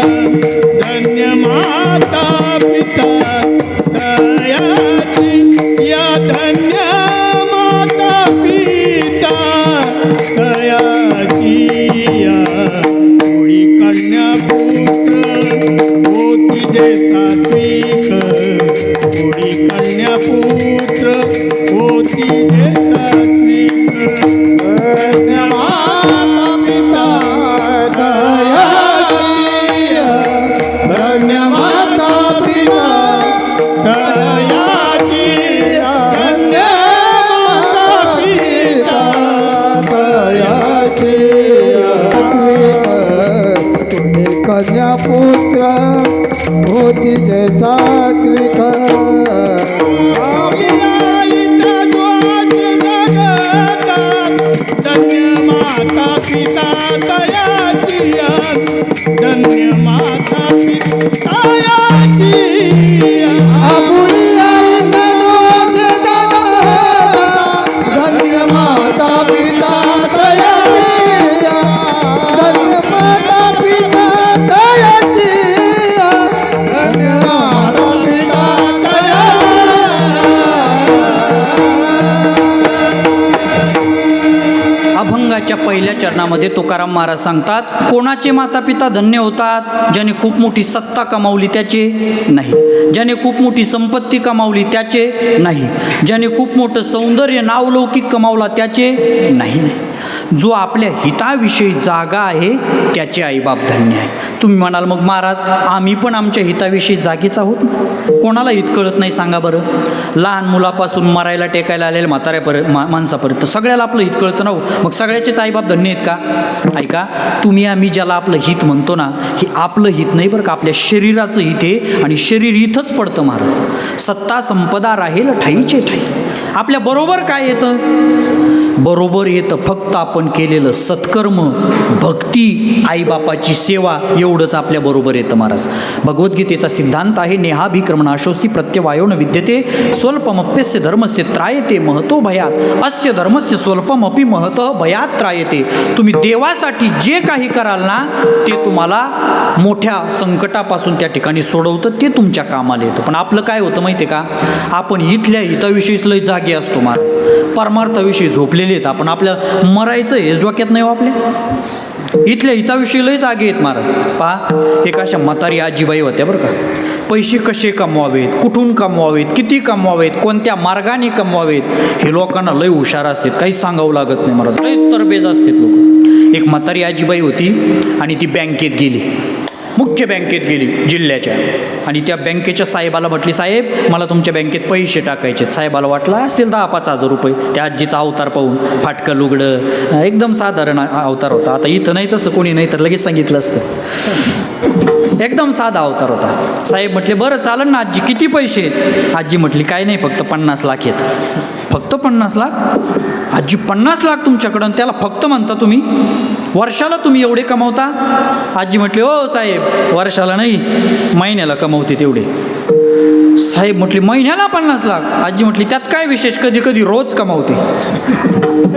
धन्य माता पिता दयादिया, धन्य माता पिता दयादिया, कोणी कन्या पुत्र होती जे सात्विक, कोणी कन्या पुत्र होती जे सात्विक, धन्य माता सात्विक धन्य माता पिता तयाची आपुली आई दोष दादा धन्य माता पिता दयाची धन्य माता पिता दयाची धन्य माता पिता अभंगाच्या पहिल्या चरणामध्ये तुकाराम महाराज सांगतात, कोणाचे माता पिता धन्य होतात? ज्याने खूप मोठी सत्ता कमावली त्याचे नाही, ज्याने खूप मोठी संपत्ती कमावली त्याचे नाही, ज्याने खूप मोठं सौंदर्य नावलौकिक कमावला त्याचे नाही. जो आपल्या हिताविषयी जागा आहे त्याचे आईबाप धन्य आहे. तुम्ही म्हणाल मग महाराज आम्ही पण आमच्या हिताविषयी जागीच आहोत ना? कोणाला हित कळत नाही सांगा बरं? लहान मुलापासून मरायला टेकायला आलेल्या माणसापर्यंत सगळ्याला आपलं हित कळतं ना हो. मग सगळ्याचेच आईबाप धन्य आहेत का? ऐका, तुम्ही आम्ही ज्याला आपलं हित म्हणतो ना, हे आपलं हित नाही बरं का, आपल्या शरीराचं हित आहे. आणि शरीर इथंच पडतं महाराज. सत्ता संपदा राहील ठाईचे ठाई. आपल्या बरोबर काय येतं? बरोबर येतं फक्त आपण केलेलं सत्कर्म, भक्ती, आईबापाची सेवा, एवढंच आपल्या बरोबर येतं महाराज. भगवद्गीतेचा सिद्धांत आहे, नेहाभिक्रमणाशोस्ती प्रत्यवायो न विद्यते स्वल्पमप्यस्य धर्मस्य त्रायते महतो भयात अस्य धर्मस्य स्वल्पमपि महतः भयात त्रायते. तुम्ही देवासाठी जे काही कराल ना ते तुम्हाला मोठ्या संकटापासून त्या ठिकाणी सोडवतं, ते तुमच्या कामाला येतं. पण आपलं काय होतं माहिती आहे का? आपण इथल्या हिताविषयीच लय जागे असतो महाराज, परमार्थाविषयी झोपलेले आहेत आपण. आपल्याला मरायचं हेच डोक्यात नाही हो आपल्या. इथल्या हिताविषयी लय जागे आहेत महाराज. पहा, एक अशा म्हातारी आजीबाई होत्या बरं का. पैसे कसे कमवावेत, कुठून कमवावेत, किती कमवावेत, कोणत्या मार्गाने कमवावेत, हे लोकांना लय हुशार असतात, काहीच सांगावं लागत नाही महाराज, लय तरबेज असतात लोक. एक म्हातारी आजीबाई होती आणि ती बँकेत गेली, मुख्य बँकेत गेली जिल्ह्याच्या. आणि त्या बँकेच्या साहेबाला म्हटली, साहेब मला तुमच्या बँकेत पैसे टाकायचे. साहेबाला वाटलं असेल 10-5 हजार रुपये. त्या आजीचा अवतार पाहून, फाटकं लुगडं, एकदम साधारण अवतार होता. आता इथं नाही तसं कोणी नाही तर लगेच सांगितलं असतं. एकदम साधा अवतार होता. साहेब म्हटले, बरं चालेल ना आजी, किती पैसे आहेत? आजी म्हटली, काय नाही, फक्त 50 लाख आहेत. फक्त 50 लाख? आजी 50 लाख तुमच्याकडं, त्याला फक्त म्हणता तुम्ही? वर्षाला तुम्ही एवढे कमावता? आजी म्हटली, हो साहेब वर्षाला नाही, महिन्याला कमावते तेवढे. साहेब म्हटले, महिन्याला 50 लाख? आजी म्हटली, त्यात काय विशेष, कधी कधी रोज कमावते.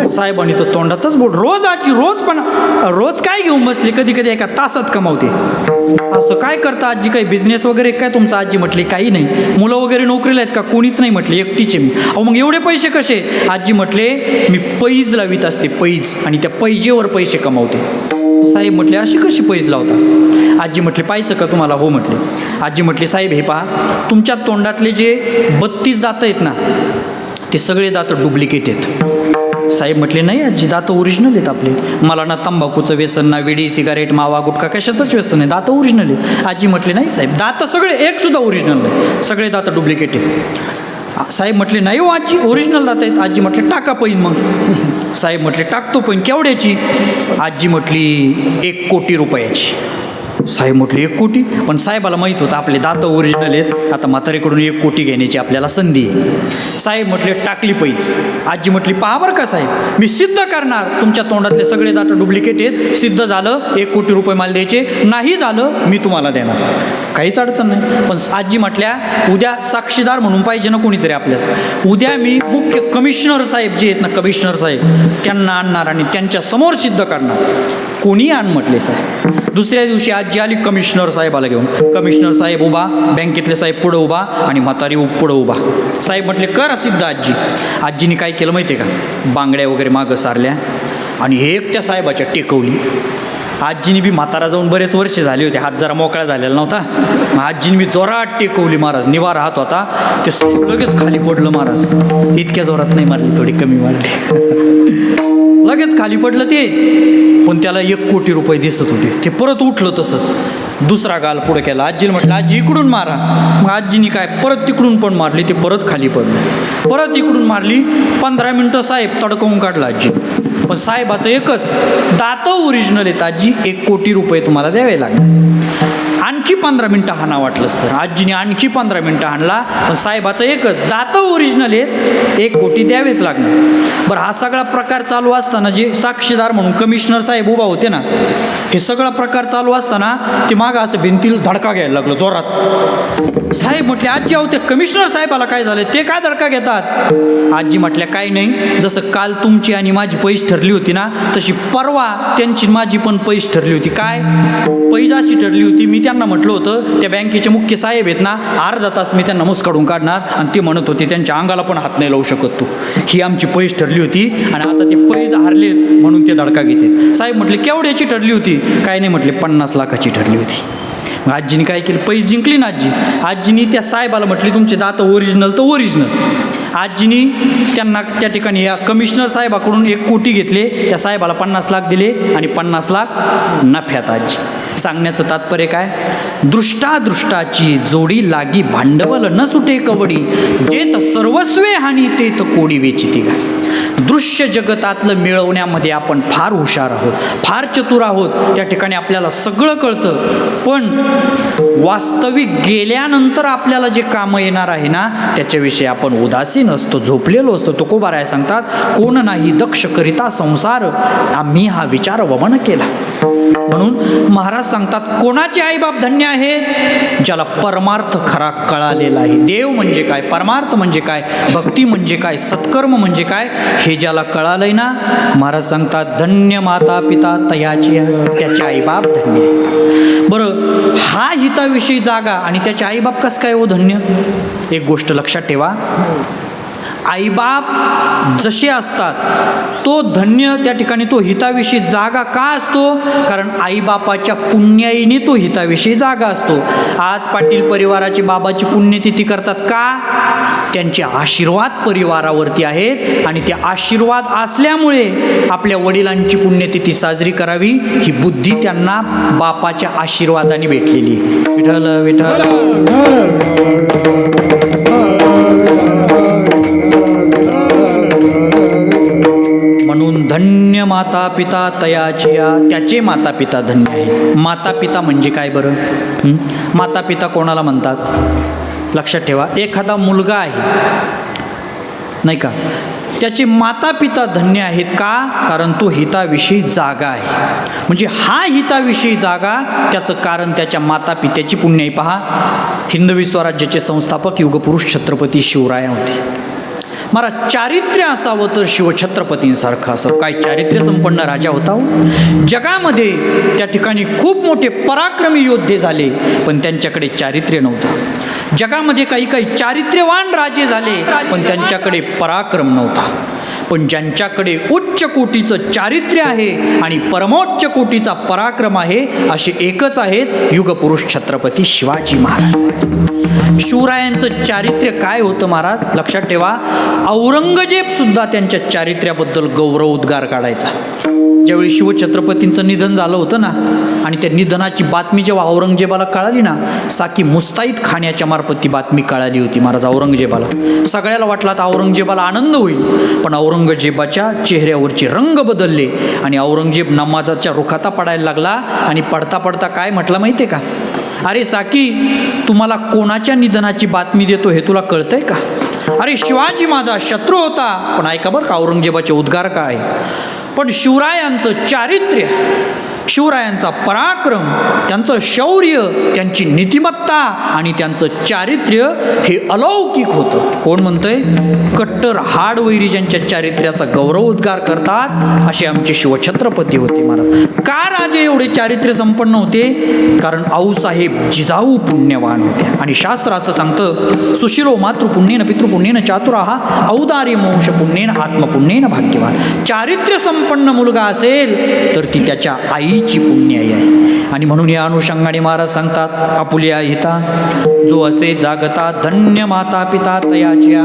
साहेबांनी तर तोंडातच बोट, रोज आजी रोज? पण रोज काय घेऊन बसली, कधी कधी एका तासात कमावते. असं काय करता आजी, काही बिझनेस वगैरे काय तुमचा? आजी म्हटली, काही नाही. मुलं वगैरे नोकरीला आहेत का? कोणीच नाही म्हटले, एकटीचे मी. अहो मग एवढे पैसे कसे? आजी म्हटले, मी पैज लावित असते, पैज, आणि त्या पैजेवर पैसे कमावते. साहेब म्हटले, अशी कशी पैज लावता? आजी म्हटली, पाहायचं का तुम्हाला? हो म्हटले. आजी म्हटली, साहेब हे पहा, तुमच्या तोंडातले जे 32 दातं आहेत ना, ते सगळे दातं डुप्लिकेट आहेत. साहेब म्हटले, नाही आजी, दातं ओरिजिनल आहेत आपले. मला ना तंबाखूचं व्यसन, ना विडी, सिगारेट, मावा, गुटखा कशाचंच व्यसन आहे, दातं ओरिजिनल आहेत. आजी म्हटले, नाही साहेब, दातं सगळे एकसुद्धा ओरिजिनल नाही, सगळे दातं डुप्लिकेट आहेत. साहेब म्हटले, नाही हो आजी, ओरिजिनल दातं आहेत. आजी म्हटले, टाका पैन मग. साहेब म्हटले, टाकतो पैन. केवढ्याची? आजी म्हटली, 1 कोटी रुपयाची. साहेब म्हटले, 1 कोटी? पण साहेबाला माहीत होतं आपले दातं ओरिजिनल आहेत, आता म्हातारीकडून 1 कोटी घेण्याची आपल्याला संधी आहे. साहेब म्हटले, टाकली पैज. आजी म्हटली, पहा बरं का साहेब, मी सिद्ध करणार तुमच्या तोंडातले सगळे दातं डुप्लिकेट आहेत. सिद्ध झालं 1 कोटी रुपये मला द्यायचे, नाही झालं मी तुम्हाला देणार, काहीच अडचण नाही. पण आजी म्हटल्या, उद्या साक्षीदार म्हणून पाहिजे ना कोणीतरी आपल्यास. उद्या मी मुख्य कमिशनर साहेब जे आहेत ना, कमिशनर साहेब, त्यांना आणणार आणि त्यांच्या समोर सिद्ध करणार. कोणी आण म्हटले साहेब. दुसऱ्या दिवशी आजी आली कमिशनर साहेबाला घेऊन. कमिशनर साहेब उभा, बँकेतले साहेब पुढं उभा आणि म्हातारी पुढं उभा. साहेब म्हटले, कर सिद्ध आजी. आजीने काय केलं माहिती आहे का? बांगड्या वगैरे मागं सारल्या आणि एक त्या साहेबाच्या टेकवली. आजीने बी, म्हातारा जाऊन बरेच वर्ष झाले होते, हात जरा मोकळा झालेला नव्हता. मग आजीने बी जोरात टेकवली महाराज. निवार हात होता, ते लगेच खाली पडलं महाराज. इतक्या जोरात नाही मारली, थोडी कमी मारली. लगेच खाली पडलं ते. पण त्याला 1 कोटी रुपये दिसत होते. ते परत उठलं तसंच. दुसरा गाल पुढे केला. आजीला म्हटलं, आजी इकडून मारा. मग आजीने काय परत तिकडून पण मारली, ते परत खाली पडलं. परत इकडून मारली. 15 मिनटं साहेब तडकवून काढला आजी. पण साहेबाचं एकच, दातं ओरिजिनल आहेत आजी, 1 कोटी रुपये तुम्हाला द्यावे लागले. आणखी 15 मिनटं हाणा वाटलं सर. आजीने आणखी 15 मिनटं हाणला, पण साहेबाचं एकच, दात ओरिजिनल आहेत, 1 कोटी द्यावेच लागणार. बरं, हा सगळा प्रकार चालू असताना जे साक्षीदार म्हणून कमिशनर साहेब उभा होते ना, हे सगळा प्रकार चालू असताना ते मागं असं भिंतीला धडका घ्यायला लागलो जोरात. साहेब म्हटले, आजी अहो ते कमिशनर साहेबाला काय झालं, ते काय धडका घेतात? आजी म्हटल्या, काही नाही, जसं काल तुमची आणि माझी पैस ठरली होती ना, तशी परवा त्यांची माझी पण पैस ठरली होती. काय पैस अशी ठरली होती, मी त्यांना म्हटलं होतं त्या बँकेचे मुख्य साहेब आहेत ना, अर्धा तास मी त्यांना मुस्काडून काढणार, आणि ते म्हणत होते त्यांच्या अंगाला पण हात नाही लावू शकत तू. ही आमची पैस ठरली होती आणि आता ते पैस हारले म्हणून ते धडका घेते. साहेब म्हटले, केवढ्याची ठरली होती? काय नाही म्हटले, 50 लाखाची ठरली होती. मग आजीने काय केलं, पैसे जिंकली ना आजीनी त्या साहेबाला म्हटली, तुमचे दात ओरिजिनल तर ओरिजिनल. आजीनी त्यांना त्या ठिकाणी या कमिशनर साहेबाकडून 1 कोटी घेतले, त्या साहेबाला 50 लाख दिले आणि 50 लाख नफ्यात. आजी सांगण्याचं तात्पर्य काय, दृष्टादृष्टाची जोडी लागी भांडवल न सुटे कवडी, जेत सर्वस्वे हानी तेत कोडी वेचिती का. दृश्य जगतातलं मिळवण्यामध्ये आपण फार हुशार आहोत, फार चतुर आहोत, त्या ठिकाणी आपल्याला सगळं कळतं, पण वास्तविक गेल्यानंतर आपल्याला जे कामं येणार आहे ना, त्याच्याविषयी आपण उदासीन असतो, झोपलेलो असतो. तुकोबाराय सांगतात, कोण नाही दक्ष करिता संसार, आम्ही हा विचार वमन केला. म्हणून महाराज सांगतात, कोणाचे आईबाप धन्य आहेत? ज्याला परमार्थ खरा कळालेला आहे. देव म्हणजे काय, परमार्थ म्हणजे काय, भक्ती म्हणजे काय, सत्कर्म म्हणजे काय, हे ज्याला कळालंय ना, महाराज सांगतात, धन्य माता पिता तयाची, त्याचे आईबाप धन्य आहे. बरं, हा हिताविषयी जागा आणि त्याचे आईबाप कसं काय हो धन्य? एक गोष्ट लक्षात ठेवा, आईबाप जसे असतात तो धन्य, त्या ठिकाणी तो हिताविषयी जागा का असतो? कारण आईबापाच्या पुण्याईने तो हिताविषयी जागा असतो. आज पाटील परिवाराची बाबाची पुण्यतिथी करतात का? त्यांचे आशीर्वाद परिवारावरती आहेत आणि ते आशीर्वाद असल्यामुळे आपल्या वडिलांची पुण्यतिथी साजरी करावी ही बुद्धी त्यांना बापाच्या आशीर्वादाने भेटलेली. विठ्ठल विठ्ठल. म्हणून धन्य माता पिता तयाचिया, त्याचे माता पिता धन्य आहेत. माता पिता म्हणजे काय बरं? माता पिता कोणाला म्हणतात? लक्षात ठेवा, एखादा मुलगा आहे नाही का, त्याचे माता पिता धन्य आहेत का? कारण तो हिताविषयी जागा आहे. म्हणजे हा हिताविषयी जागा, त्याचं कारण त्याच्या माता पित्याची पुण्याई. पहा, हिंदवी स्वराज्याचे संस्थापक युगपुरुष छत्रपती शिवराय होते. महाराज चारित्र्य असावं तर शिवछत्रपतींसारखं असं. काय चारित्र्य संपन्न राजा होता. जगामध्ये त्या ठिकाणी खूप मोठे पराक्रमी योद्धे झाले, पण त्यांच्याकडे चारित्र्य नव्हतं. जगामध्ये काही काही चारित्र्यवान राजे झाले, पण त्यांच्याकडे पराक्रम नव्हता. पण ज्यांच्याकडे उच्च कोटीचं चारित्र्य आहे आणि परमोच्च कोटीचा पराक्रम आहे, असे एकच आहेत युगपुरुष छत्रपती शिवाजी महाराज. शिवरायांचं चारित्र्य काय होतं महाराज? लक्षात ठेवा, औरंगजेब सुद्धा त्यांच्या चारित्र्याबद्दल गौरव उद्गार काढायचा. ज्यावेळी शिवछत्रपतींचं निधन झालं होतं ना, आणि त्या निधनाची बातमी जेव्हा औरंगजेबाला कळाली ना, साकी मुस्ताईद खाण्याच्या मार्फत ती बातमी कळाली होती महाराज औरंगजेबाला. सगळ्याला वाटला तर औरंगजेबाला आनंद होईल, पण औरंगजेबाच्या चेहऱ्यावरचे रंग बदलले आणि औरंगजेब नमाजाच्या रुखाता पडायला लागला. आणि पडता पडता काय म्हटलं माहिती आहे का? अरे साकी, तुम्हाला कोणाच्या निधनाची बातमी देतो हे तुला कळतंय का? अरे शिवाजी माझा शत्रू होता. पण ऐका बरं का औरंगजेबाचे उद्गार काय. पण शिवरायांचं चारित्र्य, शिवरायांचा पराक्रम, त्यांचं शौर्य, त्यांची नीतिमत्ता आणि त्यांचं चारित्र्य हे अलौकिक होतं. कोण म्हणतंय? कट्टर हाडवैरी ज्यांच्या चारित्र्याचा गौरव उद्गार करतात असे आमचे शिवछत्रपती होते महाराज. का राजे एवढे चारित्र्य संपन्न होते? कारण आऊसाहेब जिजाऊ पुण्यवान होत्या. आणि शास्त्र असं सांगतं, सुशिरो मातृपुण्येन पितृपुण्येन चातुराहा औदार्य मोंश पुण्येन आत्मपुण्येन भाग्यवान. चारित्र्य संपन्न मुलगा असेल तर ती त्याच्या आईची पुण्याई आहे. आणि म्हणून या अनुषंगाने महाराज सांगतात, आपुल्या हिता जो असे जागता धन्य माता पिता तयाच्या.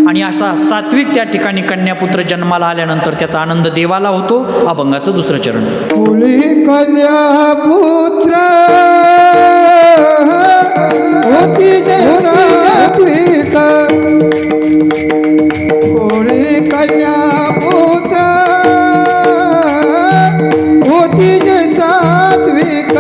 आणि असा सात्विक त्या ठिकाणी कन्यापुत्र जन्माला आल्यानंतर त्याचा आनंद देवाला होतो. अभंगाचं दुसरं चरण. फुली कन्या पुत्र होती सात्विक, फुली कन्या पुत्र होती सात्विक,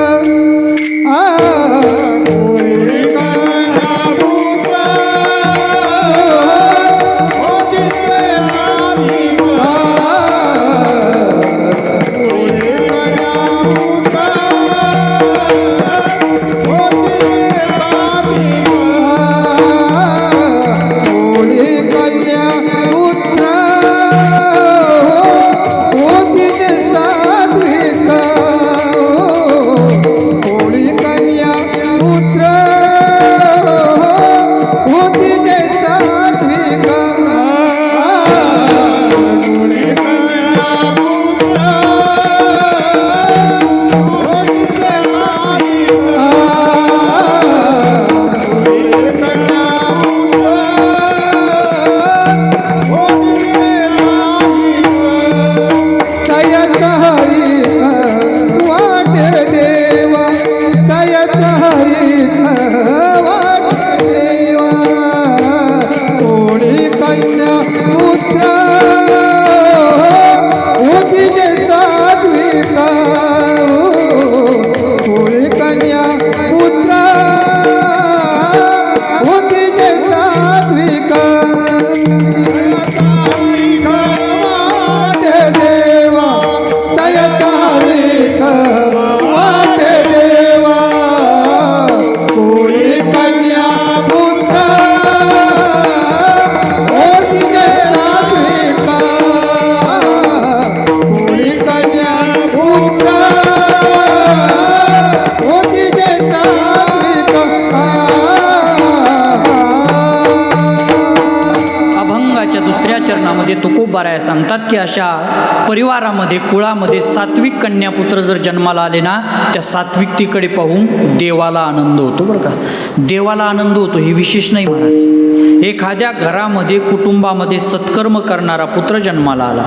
पुराणामध्ये तुकोबाराया सांगतात की अशा परिवारामध्ये कुळामध्ये सात्विक कन्यापुत्र जर जन्माला आले ना, त्या सात्विकतेकडे पाहून देवाला आनंद होतो बरं का. देवाला आनंद होतो हे विशेष नाही महाराज. एखाद्या घरामध्ये कुटुंबामध्ये सत्कर्म करणारा पुत्र जन्माला आला,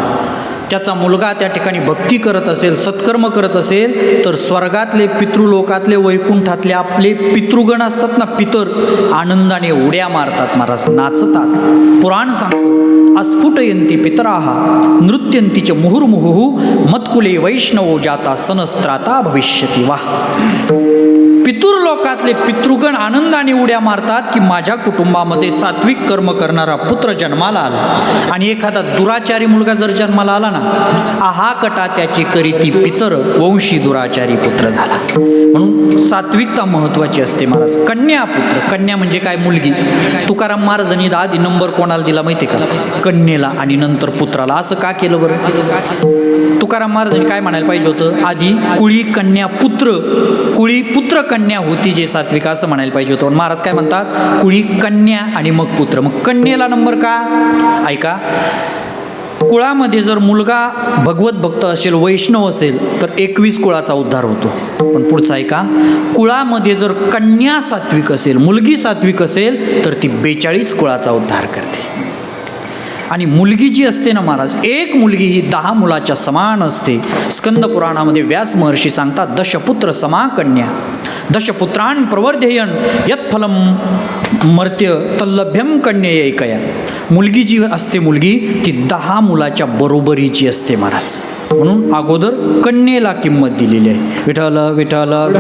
त्याचा मुलगा त्या ठिकाणी भक्ती करत असेल, सत्कर्म करत असेल, तर स्वर्गातले पितृलोकातले वैकुंठातले आपले पितृगण असतात ना, पितर, आनंदाने उड्या मारतात महाराज, नाचतात. पुराण सांगतो अस्फुटयंती पितराहा नृत्यंती च मुहुर्मुहुः मत्कुले वैष्णवो जाता सनस्त्राता भविष्यती. वा. पितृलोकातले पितृगण आनंदाने उड्या मारतात की माझ्या कुटुंबामध्ये सात्विक कर्म करणारा पुत्र जन्माला आला. आणि एखादा दुराचारी मुलगा जर जन्माला आला ना, आहा कटा त्याची करीती पितर वंशी दुराचारी पुत्र झाला. म्हणून सात्विकता महत्त्वाची असते महाराज. कन्या पुत्र, कन्या म्हणजे काय, मुलगी. तुकाराम महाराजांनी आधी नंबर कोणाला दिला माहिती आहे का? कन्येला आणि नंतर पुत्राला. असं का केलं बरं? तुकाराम महाराजांनी काय म्हणायला पाहिजे होतं? आधी कुळी कन्या पुत्र, कुळी पुत्र कन्या होती जे सात्विक, असं म्हणायला पाहिजे होतं. महाराज काय म्हणतात? कुळी कन्या आणि मग पुत्र. मग कन्येला नंबर का? ऐका, कुळामध्ये जर मुलगा भगवत भक्त असेल, वैष्णव असेल, तर 21 कुळाचा उद्धार होतो. पण पुढचा ऐका, कुळामध्ये जर कन्या सात्विक असेल, मुलगी सात्विक असेल, तर ती 42 कुळाचा उद्धार करते. आणि मुलगी जी असते ना महाराज, एक मुलगी ही 10 मुलाच्या समान असते. स्कंद पुराणामध्ये व्यास महर्षी सांगतात, दशपुत्र समा कन्या दशपुत्रान प्रवर्धयन यत्फलम मर्त्य तल्लभ्यम कन्यैकया. मुलगी जी असते, मुलगी ती 10 मुलाच्या बरोबरीची असते महाराज. म्हणून अगोदर कन्येला किंमत दिलेली आहे. विठ्ठल विठ्ठल.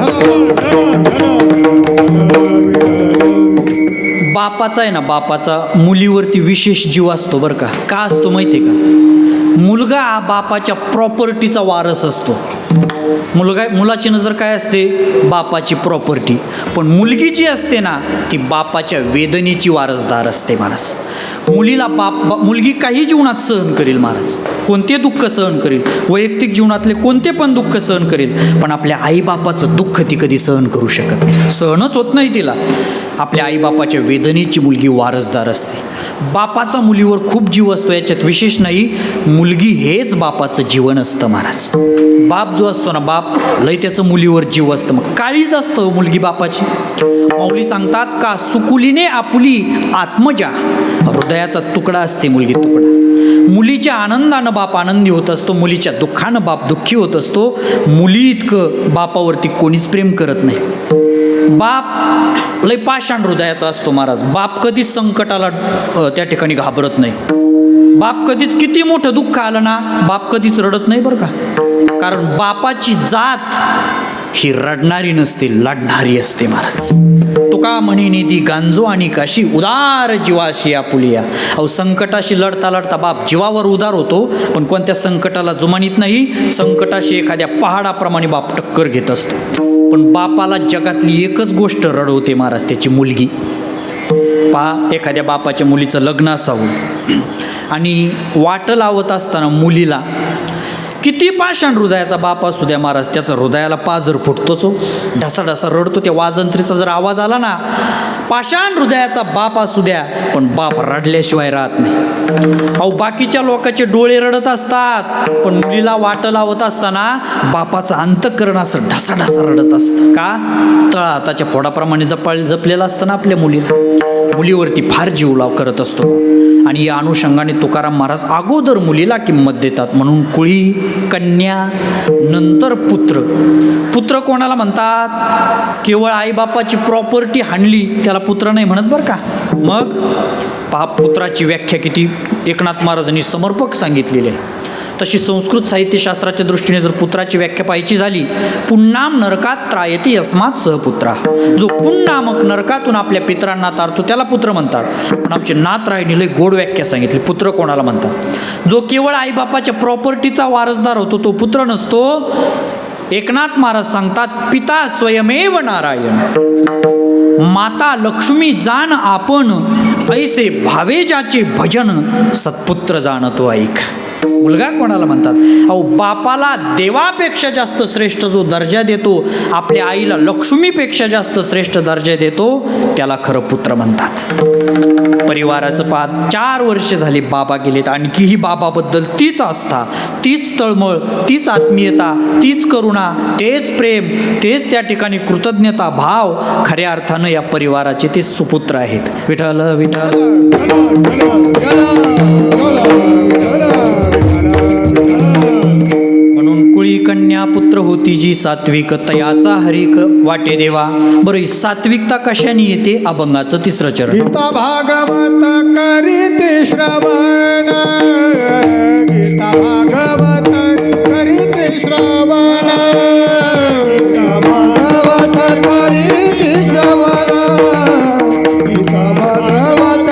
बापाचा आहे ना, बापाचा मुलीवरती विशेष जीव असतो बरं का. का असतो माहिती आहे का? मुलगा हा बापाच्या प्रॉपर्टीचा वारस असतो. मुलाची नजर काय असते? बापाची प्रॉपर्टी. पण मुलगी जी असते ना, ती बापाच्या वेदनेची वारसदार असते महाराज. मुलीला मुलगी काही जीवनात सहन करेल महाराज, कोणते दुःख सहन करेल, वैयक्तिक जीवनातले कोणते पण दुःख सहन करेल, पण आपल्या आईबापाचं दुःख ती कधी सहन करू शकत नाही, सहनच होत नाही तिला. आपल्या आईबापाच्या वेदनेची मुलगी वारसदार असते. बापाचा मुलीवर खूप जीव असतो, याच्यात विशेष नाही. मुलगी हेच बापाचं जीवन असतं महाराज. बाप जो असतो ना, बाप लय त्याचं मुलीवर जीव असतं. मग काळीच असतं मुलगी बापाची. माऊली सांगतात का सुकुलीने आपुली आत्मजा, हृदयाचा तुकडा असते मुलगी, तुकडा. मुलीच्या आनंदानं बाप आनंदी होत असतो, मुलीच्या दुःखानं बाप दुःखी होत असतो. मुली इतकं बापावरती कोणीच प्रेम करत नाही. बाप लय पाषाण हृदयाचा असतो महाराज. बाप कधीच संकटाला त्या ठिकाणी घाबरत नाही. बाप कधीच किती मोठं दुःख आलं ना, बाप कधीच रडत नाही बरं का. कारण बापाची जात ही रडणारी नसते, लढणारी असते महाराज. तुका म्हणे निधी गांजो आणि काशी उदार जीवाशी आपुलिया. अहो, संकटाशी लढता लढता बाप जीवावर उदार होतो, पण कोणत्या संकटाला जुमानीत नाही. संकटाशी एखाद्या पहाडाप्रमाणे बाप टक्कर घेत असतो. पण बापाला जगातली एकच गोष्ट रडवते महाराज, त्याची मुलगी. एखाद्या बापाच्या मुलीचं लग्न असावं आणि वाट लावत असताना मुलीला किती पाषाण हृदयाचा बाप असू द्या महाराज, त्याचा हृदयाला पाजर फुटतोच हो, ढसाढसा रडतो. त्या वाजंत्रीचा जर आवाज आला ना, पाषाण हृदयाचा बाप असू द्या, पण बाप रडल्याशिवाय राहत नाही. अहो, बाकीच्या लोकांचे डोळे रडत असतात, पण मुलीला वाट लावत असताना बापाचं अंतःकरण असं ढसाढसा रडत असतं. का? तळहाताच्या फोडाप्रमाणे जपलेलं असतं ना आपल्या मुलीवरती फार जीव लाव करत असतो. आणि या अनुषंगाने तुकाराम महाराज अगोदर मुलीला किंमत देतात. म्हणून कुळी कन्या, नंतर पुत्र. पुत्र कोणाला म्हणतात? केवळ आईबापाची प्रॉपर्टी हाणली त्याला पुत्र नाही म्हणत बरं का. मग पहा, पुत्राची व्याख्या किती एकनाथ महाराजांनी समर्पक सांगितलेली आहे. तशी संस्कृत साहित्यशास्त्राच्या दृष्टीने जर पुत्राची व्याख्या पाहायची झाली, पुण्णाम नरकात त्रायते यस्मात सहपुत्रा. जो पुण्णामक नरकातून आपल्या पितरांना तारतो त्याला पुत्र म्हणतात. पण आमचे नाथरायनी लय गोड व्याख्या सांगितली. पुत्र कोणाला म्हणतात? जो केवळ आईबापाच्या प्रॉपर्टीचा वारसदार होतो तो पुत्र नसतो. एकनाथ महाराज सांगतात, पिता स्वयमेव नारायण, माता लक्ष्मी जाण आपण, ऐसे भावे ज्याचे भजन सत्पुत्र जाणतो ऐक. मुलगा कोणाला म्हणतात? अहो, बापाला देवापेक्षा जास्त श्रेष्ठ जो दर्जा देतो, आपल्या आईला लक्ष्मीपेक्षा जास्त श्रेष्ठ दर्जा देतो, त्याला खरं पुत्र म्हणतात. परिवाराचं पाहत 4 वर्ष झाली बाबा गेलेत, आणखीही बाबाबद्दल तीच आस्था, तीच तळमळ, तीच आत्मीयता, तीच करुणा, तेच प्रेम, तेच त्या ठिकाणी कृतज्ञता भाव. खऱ्या अर्थानं या परिवाराचे ते सुपुत्र आहेत. विठ्ठल विठ्ठल. म्हणून कुळी कन्या पुत्र होती जी सात्विक, तयाचा हरिक वाटे देवा. बरं, ही सात्विकता कशाने येते? अभंगाचं 3रं चरण. गीता भागवत करीते श्रवण, गीता भागवत करीते श्रवण, गीता भागवत करीते श्रवण, गीता भागवत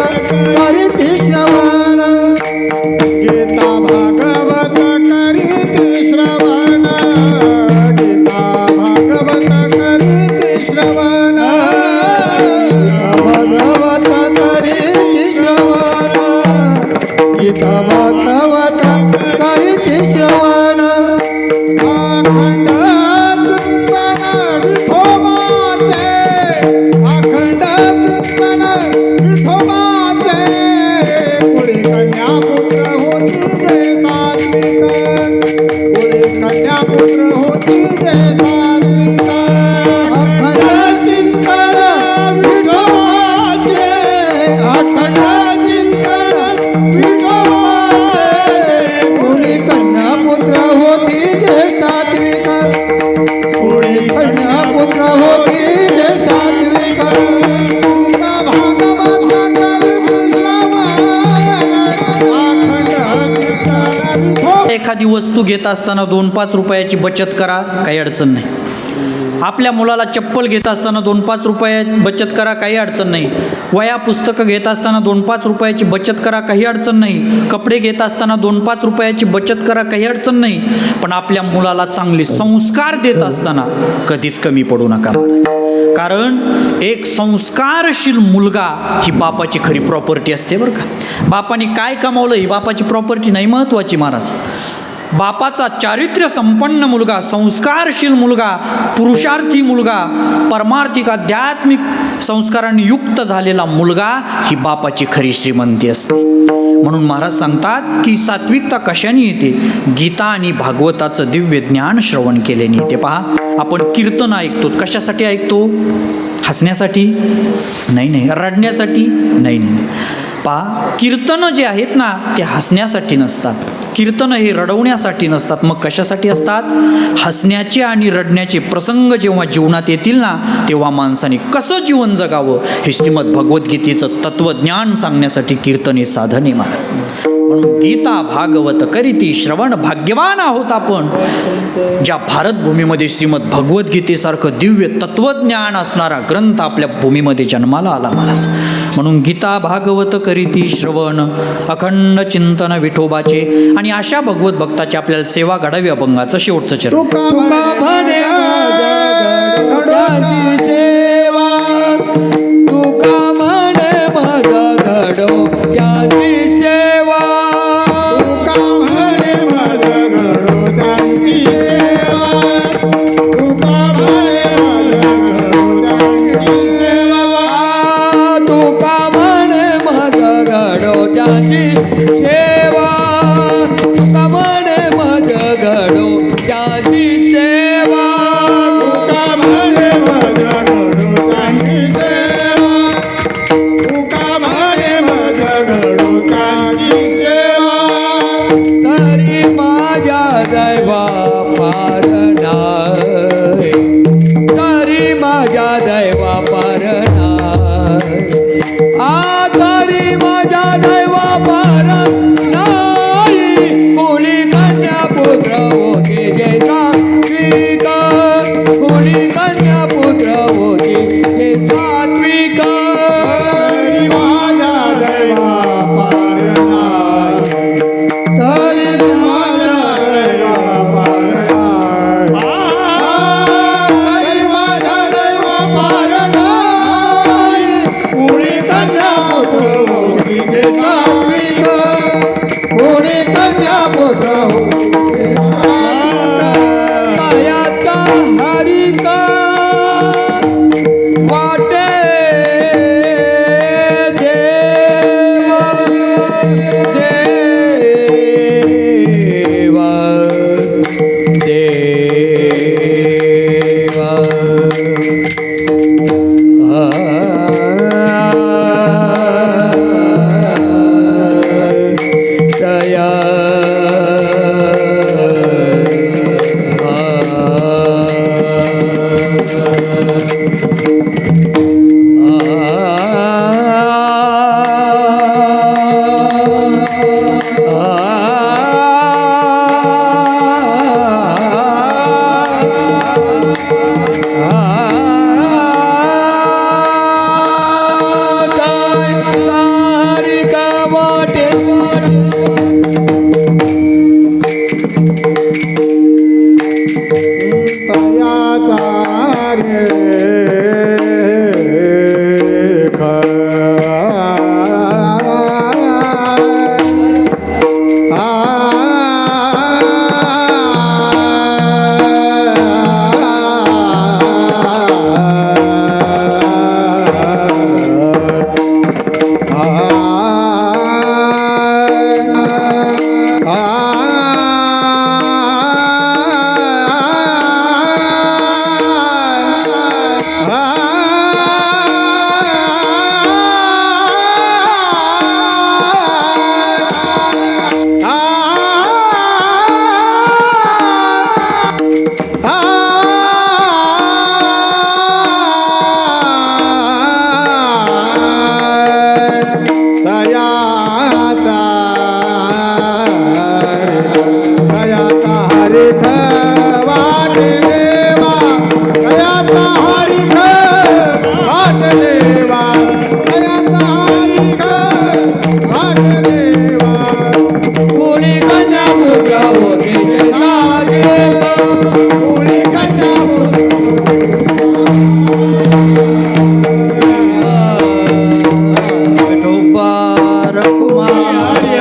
करीते श्रवण, गीता भागवत करीते श्रवण, गीता भागवत करीते श्रवण, भागवत करीते श्रवण, गीता भागवत करीते श्रवण. अखंड चिंतन विठोबाचे, अखंड चिंतन विठोबाचे, कुळी कन्या पुत्र होती जय सात्विक, कुळी कन्या पुत्र होती जय सात्विक. अखंड चिंतन विठोबाचे, अखंड चिंतन विठोबाचे, कुळी कन्या पुत्र होती जय सात्विक, कुळी कन्या पुत्र होती जय सात्विक. भागवत करीते श्रवण, अखंड चिंतन विठोबा. एखादी वस्तू घेत असताना 2-5 रुपयाची बचत करा, काही अडचण नाही. आपल्या मुलाला चप्पल घेत असताना 2-5 रुपये बचत करा, काही अडचण नाही. वया पुस्तकं घेत असताना 2-5 रुपयाची बचत करा, काही अडचण नाही. कपडे घेत असताना 2-5 रुपयाची बचत करा, काही अडचण नाही. पण आपल्या मुलाला चांगले संस्कार देत असताना कधीच कमी पडू नका महाराज. कारण एक संस्कारशील मुलगा ही बापाची खरी प्रॉपर्टी असते बरं का. बापाने काय कमावलं ही बापाची प्रॉपर्टी नाही महत्त्वाची महाराज. बापाचा चारित्र्य संपन्न मुलगा, संस्कारशील मुलगा, पुरुषार्थी मुलगा, परमार्थिक आध्यात्मिक संस्कारांनी युक्त झालेला मुलगा ही बापाची खरी श्रीमंती असते. म्हणून महाराज सांगतात की सात्विकता कशाने येते? गीता आणि भागवताचं दिव्य ज्ञान श्रवण केल्याने येते. पहा, आपण कीर्तन ऐकतो, कशासाठी ऐकतो? हसण्यासाठी नाही, रडण्यासाठी नाही. पहा, कीर्तनं जे आहेत ना ते हसण्यासाठी नसतात, कीर्तनं हे रडवण्यासाठी नसतात. मग कशासाठी असतात? हसण्याचे आणि रडण्याचे प्रसंग जेव्हा जीवनात येतील ना, तेव्हा माणसाने कसं जीवन जगावं हे श्रीमद भगवद्गीतेचं तत्वज्ञान सांगण्यासाठी कीर्तन हे साधन आहे महाराज. म्हणून गीता भागवत करीती श्रवण. भाग्यवान आहोत आपण ज्या भारतभूमीमध्ये श्रीमद भगवद्गीतेसारखं दिव्य तत्वज्ञान असणारा ग्रंथ आपल्या भूमीमध्ये जन्माला आला महाराज. म्हणून गीता भागवत करीती श्रवण, अखंड चिंतन विठोबाचे. आणि अशा भगवत भक्ताची आपल्याला सेवा घडावी. अभंगाचं शेवटचं चरण. तुका म्हणे घडोची सेवा, तुका म्हणे मज घडो त्याची सेवा, तुका म्हणे मज घडो त्याची सेवा, तुका म्हणे मज घडो त्याची सेवा, तुका म्हणे मज घडो त्याची सेवा, तुका म्हणे मज घडो त्याची सेवा, तुका म्हणे मज घडो त्याची सेवा. तरी माझ्या दैवा पार नाही, तरी माझ्या दैवा पार नाही, तरी माझ्या दैवा पार नाही. कोणी कन्या पुत्र होती जय सात्विक, कोणी कन्या पुत्र होती जय सात्विक. तरी माझ्या दैवा पार नाही, तरी माझ्या दैवा पार नाही, तरी माझ्या दैवा पार नाही. कोणी कन्या पुत्र होती जय सात्विक, कोणी कन्या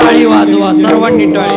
टाळी वाजवा सर्वांनी टाळी.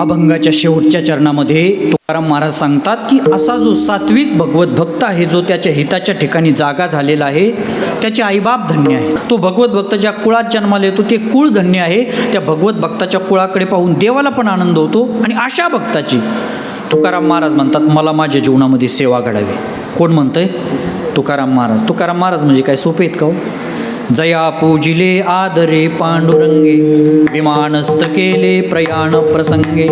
अभंगाच्या शेवटच्या चरणामध्ये तुकाराम महाराज सांगतात की असा जो सात्विक भगवत भक्त आहे, जो त्याच्या हिताच्या ठिकाणी जागा झालेला आहे, त्याचे आईबाप धन्य आहे. तो भगवत भक्त ज्या कुळात जन्माला येतो ते कुळ धन्य आहे. त्या भगवत भक्ताच्या कुळाकडे पाहून देवाला पण आनंद होतो. आणि अशा भक्ताची तुकाराम महाराज म्हणतात मला माझ्या जीवनामध्ये सेवा घडावी. कोण म्हणतंय? तुकाराम महाराज. तुकाराम महाराज म्हणजे काय सोपे आहेत का हो? जया पूजिले आदरे पांडुरंगे, विमानस्थ केले प्रयाण प्रसंगे.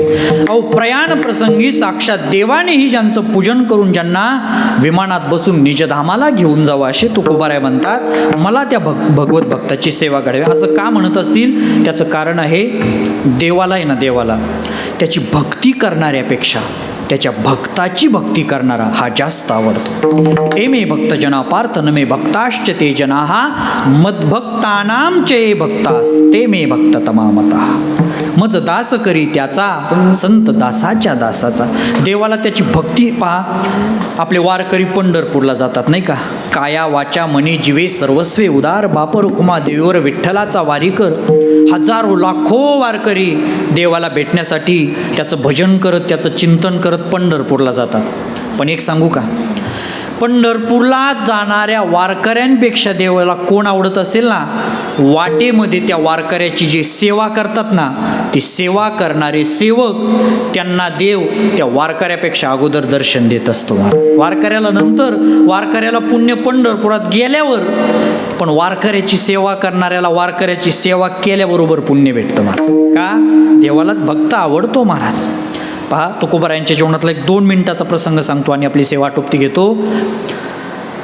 अहो प्रयाण प्रसंगी साक्षात देवानेही ज्यांचं पूजन करून ज्यांना विमानात बसून निजधामाला घेऊन जावं असे तुकोबाराय म्हणतात मला त्या भगवत भक्ताची सेवा घडावी. असं का म्हणत असतील? त्याचं कारण आहे देवाला आहे ना, देवाला त्याची भक्ती करणाऱ्यापेक्षा त्याच्या भक्ताची भक्ती करणारा हा जास्त आवडतो. एमे भक्तजना पार्थ न मे भक्ताश्च ते जना मद्भक्तानां चे भक्तास ते मे भक्त तमामता. मज दास करी त्याचा संत दासाच्या दासाचा. देवाला त्याची भक्ती पहा. आपले वारकरी पंढरपूरला जातात नाही का, काया वाचा मनी जीवे सर्वस्वे उदार बाप रुक्मा देवीवर विठ्ठलाचा वारीकर. हजारो लाखो वारकरी देवाला भेटण्यासाठी त्याचं भजन करत त्याचं चिंतन करत पंढरपूरला जातात. पण एक सांगू का, पंढरपूरला जाणाऱ्या वारकऱ्यांपेक्षा देवाला कोण आवडत असेल ना, वाटेमध्ये त्या वारकऱ्याची जी सेवा करतात ना, ती सेवा करणारे सेवक त्यांना देव त्या वारकऱ्यापेक्षा अगोदर दर्शन देत असतो. वारकऱ्याला नंतर, वारकऱ्याला पुण्य पंढरपुरात गेल्यावर, पण वारकऱ्याची सेवा करणाऱ्याला वारकऱ्याची सेवा केल्याबरोबर पुण्य भेटतं महाराज. का? देवाला भक्त आवडतो महाराज. पहा, तुकोबारायांच्या जीवनातला एक 2 मिनिटाचा प्रसंग सांगतो आणि आपली सेवा टोपती घेतो.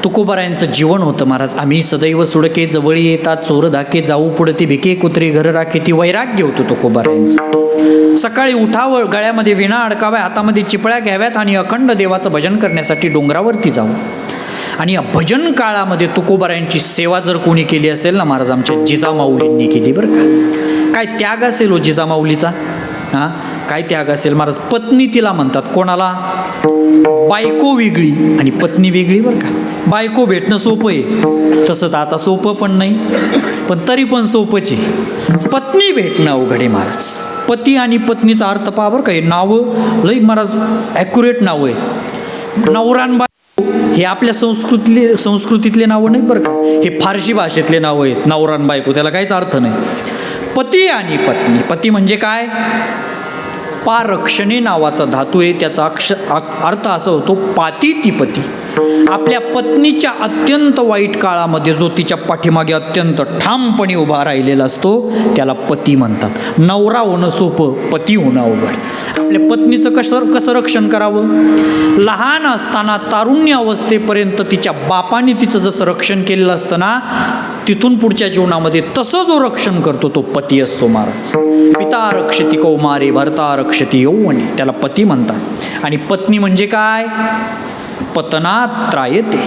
तुकोबारायांचं जीवन होतं महाराज. आम्ही सदैव सुडके जवळी येतात, चोर धाके जाऊ पुढती भिके कुत्री घर राखे. ती वैराग्य होतं तुकोबारायांचं. सकाळी उठावं, गळ्यामध्ये विणा अडकाव्या, हातामध्ये चिपळ्या घ्याव्यात आणि अखंड देवाचं भजन करण्यासाठी डोंगरावरती जावं. आणि या भजन काळामध्ये तुकोबारायांची सेवा जर कोणी केली असेल ना महाराज, आमच्या जिजामाऊलींनी केली बरं का. काय त्याग असेल हो जिजामाऊलीचा, हां काय त्याग असेल महाराज. पत्नी तिला म्हणतात, कोणाला? बायको वेगळी आणि पत्नी वेगळी बरं का. बायको भेटणं सोपं आहे, तसं तर आता सोपं पण नाही, पण तरी पण सोपंच आहे. पत्नी भेटणं अवघड आहे महाराज. पती आणि पत्नीचा अर्थ पहा बरं का. हे नावं लई महाराज ॲक्युरेट नावं आहे. नवरानबाई हे आपल्या संस्कृतीतले नावं नाहीत बरं का. हे फारसी भाषेतले नावं आहेत. नवरान बायको त्याला काहीच अर्थ नाही. पती आणि पत्नी. पती म्हणजे काय? पारक्षणे नावाचा धातू आहे, त्याचा अर्थ असा होतो पातितिपती. आपल्या पत्नीच्या अत्यंत वाईट काळामध्ये जो तिच्या पाठीमागे अत्यंत ठामपणे उभा राहिलेला असतो त्याला पती म्हणतात. नवरा होणं सोपं, पती होणं अवघड. आपल्या पत्नीचं कसं रक्षण करावं? लहान असताना तारुण्य अवस्थेपर्यंत तिच्या बापाने तिचं जसं रक्षण केलेलं असतं ना, तिथून पुढच्या जीवनामध्ये तसं जो रक्षण करतो तो पती असतो महाराज. पिता रक्षती कौमारे भर्ता रक्षती यौवने, त्याला पती म्हणतात. आणि पत्नी म्हणजे काय? पतनात त्रायते.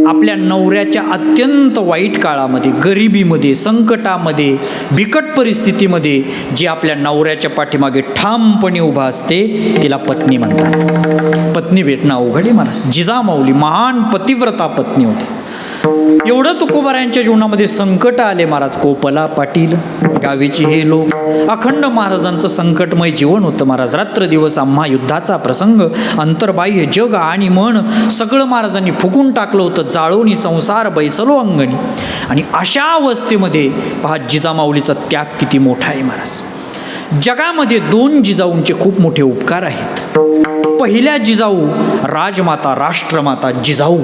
आपल्या नवऱ्याच्या अत्यंत वाईट काळामध्ये, गरिबीमध्ये, संकटामध्ये, बिकट परिस्थितीमध्ये जी आपल्या नवऱ्याच्या पाठीमागे ठामपणे उभा असते तिला पत्नी म्हणतात. पत्नी भेटणं अवघड आहे महाराज. जिजामाऊली महान पतिव्रता पत्नी होती. एवढं तुकोबारायांच्या जीवनामध्ये संकट आले महाराज. कोपला पाटील, गावीची हे लोक, अखंड महाराजांचं संकटमय जीवन होतं महाराज. रात्र दिवस आम्हा युद्धाचा प्रसंग, अंतर्बाह्य जग आणि मन सगळं महाराजांनी फुकून टाकलं होतं. जाळोनी संसार बैसलो अंगणी. आणि अशा अवस्थेमध्ये पहा जिजामाऊलीचा त्याग किती मोठा आहे महाराज. जगामध्ये 2 जिजाऊंचे खूप मोठे उपकार आहेत. पहिल्या जिजाऊ राजमाता, राष्ट्रमाता जिजाऊ,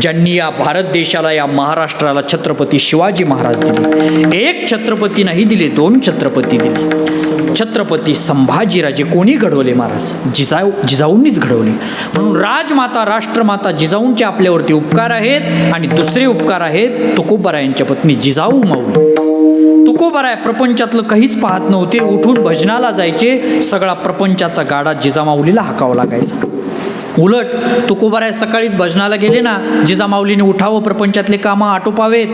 ज्यांनी या भारत देशाला, या महाराष्ट्राला छत्रपती शिवाजी महाराज दिले. एक छत्रपती नाही दिले, 2 छत्रपती दिले. छत्रपती संभाजीराजे कोणी घडवले महाराज? जिजाऊंनीच घडवले. म्हणून राजमाता, राष्ट्रमाता जिजाऊंचे आपल्यावरती उपकार आहेत. आणि दुसरे उपकार आहेत तुकोबारायांच्या पत्नी जिजाऊ माऊली. तुकोबाराय प्रपंचातलं काहीच पाहत नव्हते. उठून भजनाला जायचे. सगळा प्रपंचाचा गाडा जिजामाऊलीला हाकावा लागायचा. उलट तुकोबाराय सकाळीच भजनाला गेले ना, जिजामाऊलीने उठावं, प्रपंचातले कामं आटोपावेत,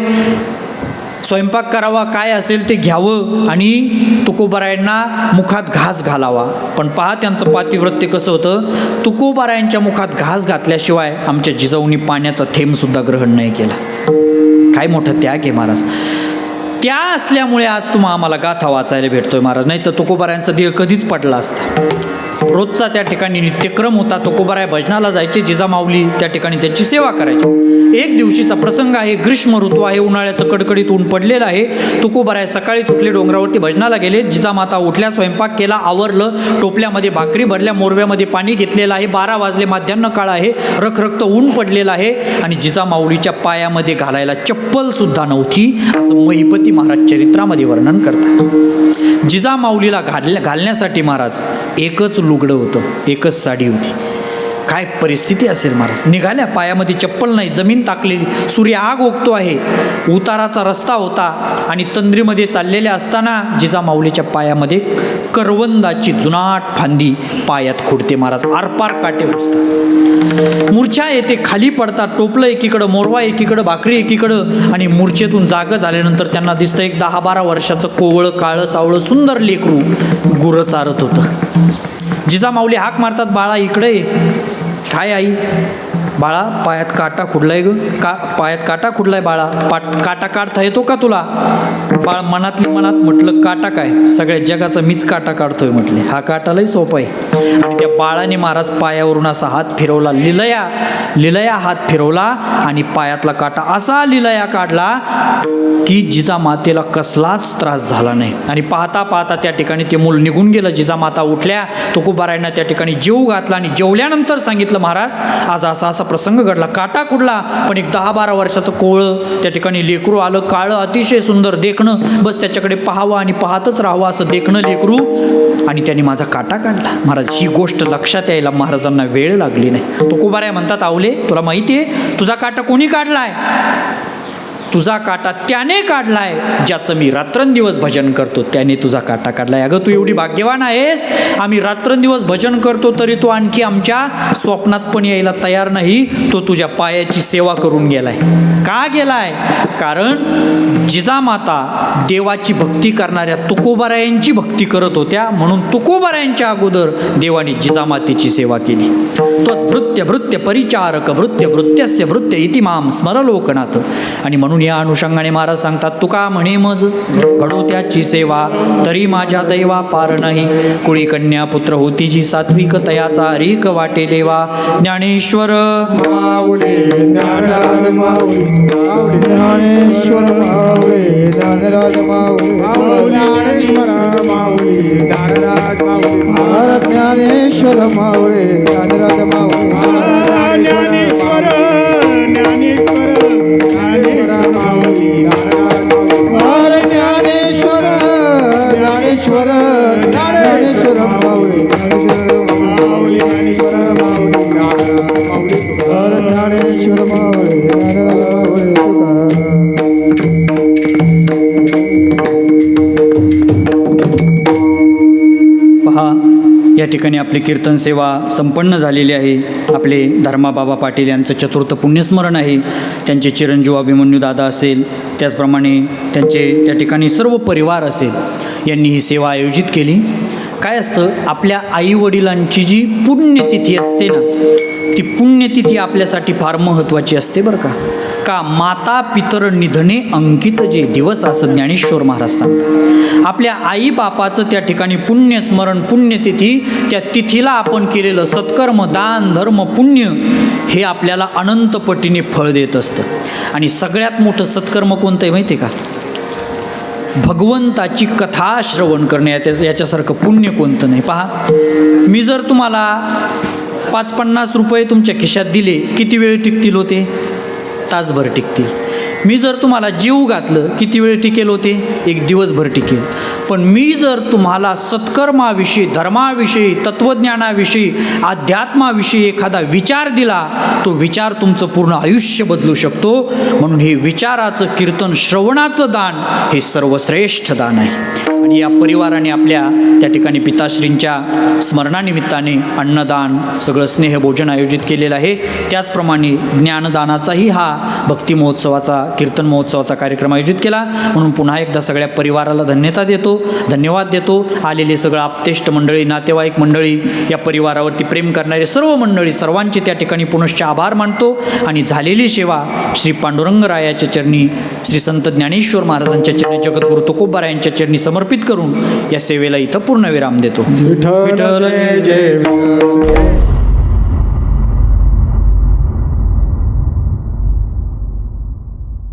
स्वयंपाक करावा, काय असेल ते घ्यावं आणि तुकोबारायांना मुखात घास घालावा. पण पहा त्यांचं पातिव्रत्य कसं होतं. तुकोबारायांच्या मुखात घास घातल्याशिवाय आमच्या जिजाऊंनी पाण्याचा थेंबसुद्धा ग्रहण नाही केला. काय मोठं त्याग आहे महाराज. त्या असल्यामुळे आज आम्हाला गाथा वाचायला भेटतोय महाराज. नाही तर तुकोबारायांचा देह कधीच पडला असता. रोजचा त्या ठिकाणी नित्यक्रम होता. तुकोबाराय भजनाला जायचे, जिजामाऊली त्या ठिकाणी त्यांची सेवा करायची. एक दिवशीचा प्रसंग आहे. ग्रीष्म ऋतू आहे, उन्हाळ्याचं कडकडीत ऊन पडलेलं आहे. तुकोबाराय सकाळीच उठले, डोंगरावरती भजनाला गेले. जिजामाता उठल्या, स्वयंपाक केला, आवरलं, टोपल्यामध्ये भाकरी भरल्या, मोरव्यामध्ये पाणी घेतलेलं आहे. 12 वाजले, माध्यान्ह काळ आहे, रखरखत ऊन पडलेलं आहे. आणि जिजामाऊलीच्या पायामध्ये घालायला चप्पल सुद्धा नव्हती, असं महिपती महाराज चरित्रामध्ये वर्णन करतात. जिजामाऊलीला घालण्यासाठी महाराज एकच लुगडं होतं, एकच साडी होती. काय परिस्थिती असेल महाराज. निघाल्या, पायामध्ये चप्पल नाही, जमीन टाकलेली, सूर्य आग ओकतो आहे, उताराचा रस्ता होता आणि तंद्रीमध्ये चाललेल्या असताना जिजामाऊलीच्या पायामध्ये करवंदाची जुनाट फांदी पायात खुडते महाराज. आरपार काटे घुसतात, मूर्छा येते, खाली पडतात, टोपलं एकीकडं, मोरवा एकीकडं, भाकरी एकीकडं, आणि मूर्छेतून जागं झाल्यानंतर त्यांना दिसतं एक 10-12 वर्षाचं कोवळं काळं सावळं सुंदर लेकरू गुरं चारत होतं. जिजामाऊली हाक मारतात, बाळा इकडे ये. काय आई? बाळा पायात काटा खुडलाय ग, पायात काटा खुडलाय बाळा, काटा काढता येतो का तुला? बाळ मनातली मनात म्हटलं, काटा काय, सगळ्या जगाचा मीच काटा काढतोय म्हटले. हा काटा लय सोपा आहे. आणि त्या बाळाने महाराज पायावरून असा हात फिरवला, लिलया हात फिरवला आणि पायातला काटा असा लिलया काढला की जिजामातेला कसलाच त्रास झाला नाही. आणि पाहता पाहता त्या ठिकाणी ते मूल निघून गेलं. जिजामाता उठल्या, तुकोबारायांना त्या ठिकाणी जेवू घातला आणि जेवल्यानंतर सांगितलं, महाराज आज असा प्रसंग घडला, काटा कुडला, पण एक 10-12 वर्षाचं कोवळं त्या ठिकाणी लेकरू आलं, काळं, अतिशय सुंदर देखणं, बस त्याच्याकडे पाहावं आणि पाहतच राहावं असं देखणं लेकरू, आणि त्यांनी माझा काटा काढला. महाराज ही गोष्ट लक्षात यायला महाराजांना वेळ लागली नाही. तुकोबाराया म्हणतात, आवले तुला माहिती आहे तुझा काटा कोणी काढलाय? तुझा काटा त्याने काढलाय ज्याचं मी रात्रंदिवस भजन करतो, त्याने तुझा काटा काढलाय. अगं तू एवढी भाग्यवान आहेस, आम्ही रात्रंदिवस भजन करतो तरी तू आणखी आमच्या स्वप्नात पण यायला तयार नाही. तो तुझ्या पायाची सेवा करून गेलाय. का गेलाय? कारण जिजामाता देवाची भक्ती करणाऱ्या तुकोबारायांची भक्ती करत होत्या, म्हणून तुकोबारायांच्या अगोदर देवाने जिजामातेची सेवा केली. त्वद्भृत्य भृत्य परिचारक भृत्य भृत्यस्य भृत्य इति माम स्मरलोकनाथ. आणि म्हणून या अनुषंगाने महाराज सांगतात, तुका म्हणे मज घडो त्याची सेवा, तरी माझ्या दैवा पार नाही. कुळी कन्या पुत्र होती जी सात्विक, तयाचा हरीक वाटे देवा. ज्ञानेश्वर माऊली ज्ञानराज माऊली, ज्ञानेश्वर माऊली ज्ञानराज माऊली, ज्ञानेश्वर माऊली ज्ञानराज माऊली, ज्ञानेश्वर माऊली ज्ञानराज माऊली, ज्ञानेश्वर माऊली ज्ञानेश्वर ज्ञानेश्वर ज्ञानेश्वर माऊली, ज्ञानेश्वर माऊली ज्ञानेश्वर माऊली पहा, या ठिकाणी आपली कीर्तन सेवा संपन्न झालेली आहे. आपले धर्माबाबा पाटील यांचं चतुर्थ पुण्यस्मरण आहे. त्यांचे चिरंजीव अभिमन्यू दादा असेल, त्याचप्रमाणे त्यांचे त्या ठिकाणी सर्व परिवार असेल, यांनी ही सेवा आयोजित केली. काय असतं, आपल्या आईवडिलांची जी पुण्यतिथी असते ना, ती पुण्यतिथी आपल्यासाठी फार महत्त्वाची असते बरं का. का माता पितर निधने अंकित जे दिवस, असं ज्ञानेश्वर महाराज सांगतात. आपल्या आईबापाचं त्या ठिकाणी पुण्यस्मरण, पुण्यतिथी, त्या तिथीला आपण केलेलं सत्कर्म, दान, धर्म, पुण्य हे आपल्याला अनंत पटीने फळ देत असतं. आणि सगळ्यात मोठं सत्कर्म कोणतं आहे माहिती आहे का? भगवंताची कथा श्रवण करणे, याच्यासारखं पुण्य कोणतं नाही. पहा, मी जर तुम्हाला 5-50 रुपये तुमच्या खिशात दिले, किती वेळ टिकतील होते? तासभर टिकतील. मी जर तुम्हाला जीव घातलं, किती वेळ टिकेल होते? एक दिवसभर टिकेल. पण मी जर तुम्हाला सत्कर्माविषयी, धर्माविषयी, तत्त्वज्ञानाविषयी, अध्यात्माविषयी एखादा विचार दिला, तो विचार तुमचं पूर्ण आयुष्य बदलू शकतो. म्हणून हे विचाराचं, कीर्तन श्रवणाचं दान हे सर्वश्रेष्ठ दान आहे. आणि या परिवाराने आपल्या त्या ठिकाणी पिताश्रींच्या स्मरणानिमित्ताने अन्नदान, सगळं स्नेहभोजन आयोजित केलेलं आहे. त्याचप्रमाणे ज्ञानदानाचाही हा भक्ती महोत्सवाचा, कीर्तन महोत्सवाचा कार्यक्रम आयोजित केला. म्हणून पुन्हा एकदा सगळ्या परिवाराला धन्यवाद देतो. आलेले सगळं आप्तेष्ट मंडळी, नातेवाईक मंडळी, या परिवारावरती प्रेम करणारे सर्व मंडळी, सर्वांचे त्या ठिकाणी पुनश्च आभार मानतो. आणि झालेली सेवा श्री पांडुरंगरायाच्या चरणी, श्री संत ज्ञानेश्वर महाराजांच्या चरणी, जगद्गुरु तुकोबारायांच्या चरणी समर्पित करून या सेवेला इथं पूर्णविराम देतो. विठ्ठल जय जय.